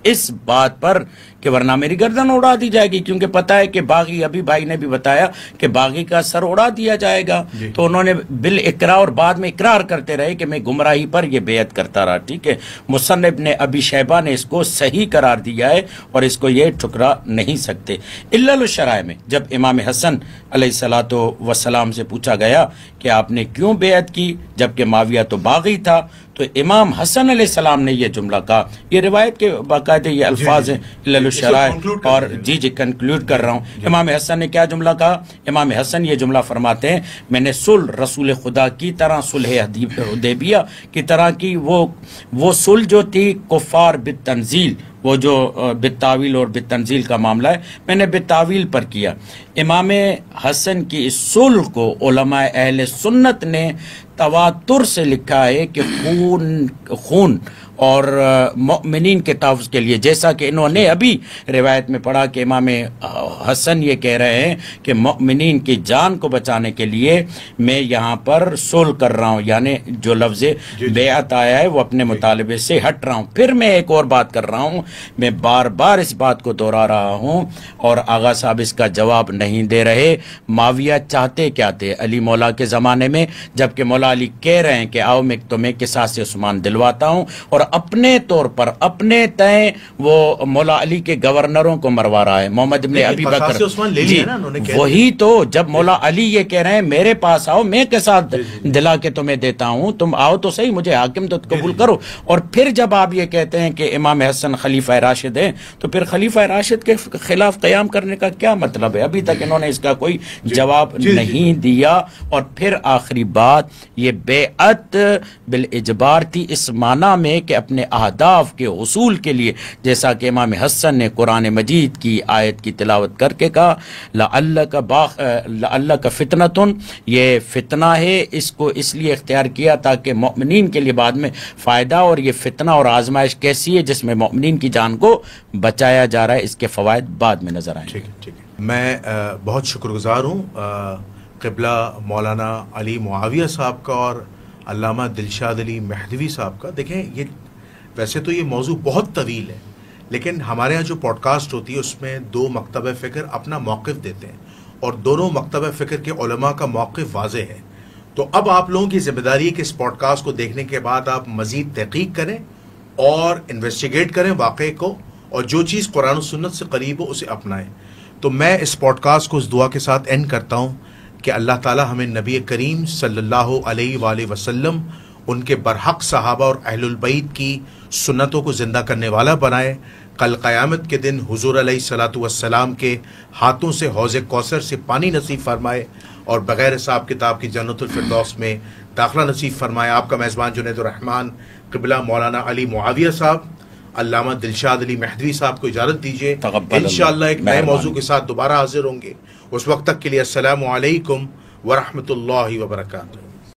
اس بات پر کہ ورنہ میری گردن اڑا دی جائے گی، کیونکہ پتہ ہے کہ باغی، ابھی بھائی نے بھی بتایا کہ باغی کا سر اڑا دیا جائے گا. تو انہوں نے بالاقرار اور بعد میں اقرار کرتے رہے کہ میں گمراہی پر یہ بیعت کرتا رہا. ٹھیک ہے، مصنف نے ابی شیبہ نے اس کو صحیح قرار دیا ہے اور اس کو یہ ٹھکرا نہیں سکتے. علل الشرائع میں جب امام حسن علیہ الصلوۃ والسلام سے پوچھا گیا کہ آپ نے کیوں بیعت کی جبکہ معاویہ تو باغی تھا، تو امام حسن علیہ السلام نے یہ جملہ کہا. یہ روایت کے باقاعدہ یہ الفاظ ہیں علل الشرائع، اور جی کنکلوڈ کر رہا ہوں. امام حسن نے کیا جملہ کہا؟ امام حسن یہ جملہ فرماتے ہیں میں نے صلح رسول خدا کی طرح، صلح حدیبیہ کی طرح کی، وہ صلح جو تھی کفار بالتنزیل، وہ جو بالتاویل اور بالتنزیل کا معاملہ ہے، میں نے بالتاویل پر کیا. امام حسن کی اس صلح کو علماء اہل سنت نے تواتر سے لکھا ہے کہ خون اور مؤمنین کے تحفظ کے لیے، جیسا کہ انہوں نے ابھی روایت میں پڑھا کہ امام حسن یہ کہہ رہے ہیں کہ مؤمنین کی جان کو بچانے کے لیے میں یہاں پر صلح کر رہا ہوں، یعنی جو لفظ بیعت آیا ہے وہ اپنے مطالبے سے ہٹ رہا ہوں. پھر میں ایک اور بات کر رہا ہوں، میں بار بار اس بات کو دہرا رہا ہوں اور آغا صاحب اس کا جواب نہیں دے رہے. معاویہ چاہتے کیا تھے علی مولا کے زمانے میں، جبکہ مولا علی کہہ رہے ہیں کہ آؤ میں تمہیں قصاص عثمان دلواتا ہوں، اور اپنے طور پر اپنے تئیں وہ مولا علی کے گورنروں کو مروا رہا ہے. محمد ابن ابی بکر، جی وہی تو، جب مولا علی یہ کہہ رہے ہیں میرے پاس آؤ میں قصاص دلا کے تمہیں دیتا ہوں، تم آؤ تو صحیح، مجھے حاکم تو قبول کرو. اور پھر جب آپ یہ کہتے ہیں کہ امام حسن خلیفہ راشد ہیں، تو پھر خلیفہ راشد کے خلاف قیام کرنے کا کیا مطلب ہے؟ ابھی تک انہوں نے اس کا کوئی جواب نہیں دیا. اور پھر آخری بات، یہ بیعت بالاجبار تھی اس معنی میں کہ اپنے اہداف کے حصول کے لیے، جیسا کہ امام حسن نے قرآن مجید کی آیت کی تلاوت کر کے کہا لعلک فتنۃ، یہ فتنہ ہے، اس کو اس لیے اختیار کیا تاکہ مؤمنین کے لیے بعد میں فائدہ. اور یہ فتنہ اور آزمائش کیسی ہے جس میں مؤمنین کی جان کو بچایا جا رہا ہے، اس کے فوائد بعد میں نظر آئیں گے. ٹھیک ہے. میں بہت شکر گزار ہوں قبلہ مولانا علی معاویہ صاحب کا اور علامہ دلشاد علی مہدوی صاحب کا. دیکھیں یہ ویسے تو یہ موضوع بہت طویل ہے، لیکن ہمارے ہاں جو پوڈ کاسٹ ہوتی ہے اس میں دو مکتبہ فکر اپنا موقف دیتے ہیں اور دونوں مکتبہ فکر کے علماء کا موقف واضح ہے. تو اب آپ لوگوں کی ذمہ داری ہے کہ اس پوڈ کاسٹ کو دیکھنے کے بعد آپ مزید تحقیق کریں اور انویسٹیگیٹ کریں واقعے کو، اور جو چیز قرآن و سنت سے قریب ہو اسے اپنائیں. تو میں اس پوڈ کاسٹ کو اس دعا کے ساتھ اینڈ کرتا ہوں کہ اللہ تعالی ہمیں نبی کریم صلی اللہ علیہ وآلہ وسلم، ان کے برحق صحابہ اور اہل البیت کی سنتوں کو زندہ کرنے والا بنائے. کل قیامت کے دن حضور علیہ الصلوۃ والسلام کے ہاتھوں سے حوض کوثر سے پانی نصیب فرمائے اور بغیر حساب کتاب کی جنت الفردوس میں داخلہ نصیب فرمائے. آپ کا میزبان جنید الرحمن قبلہ مولانا علی معاویہ صاحب، علامہ دلشاد علی مہدوی صاحب کو اجازت دیجیے. انشاءاللہ ایک نئے موضوع کے ساتھ دوبارہ حاضر ہوں گے. اس وقت تک کے لیے السلام علیکم ورحمۃ اللہ وبرکاتہ.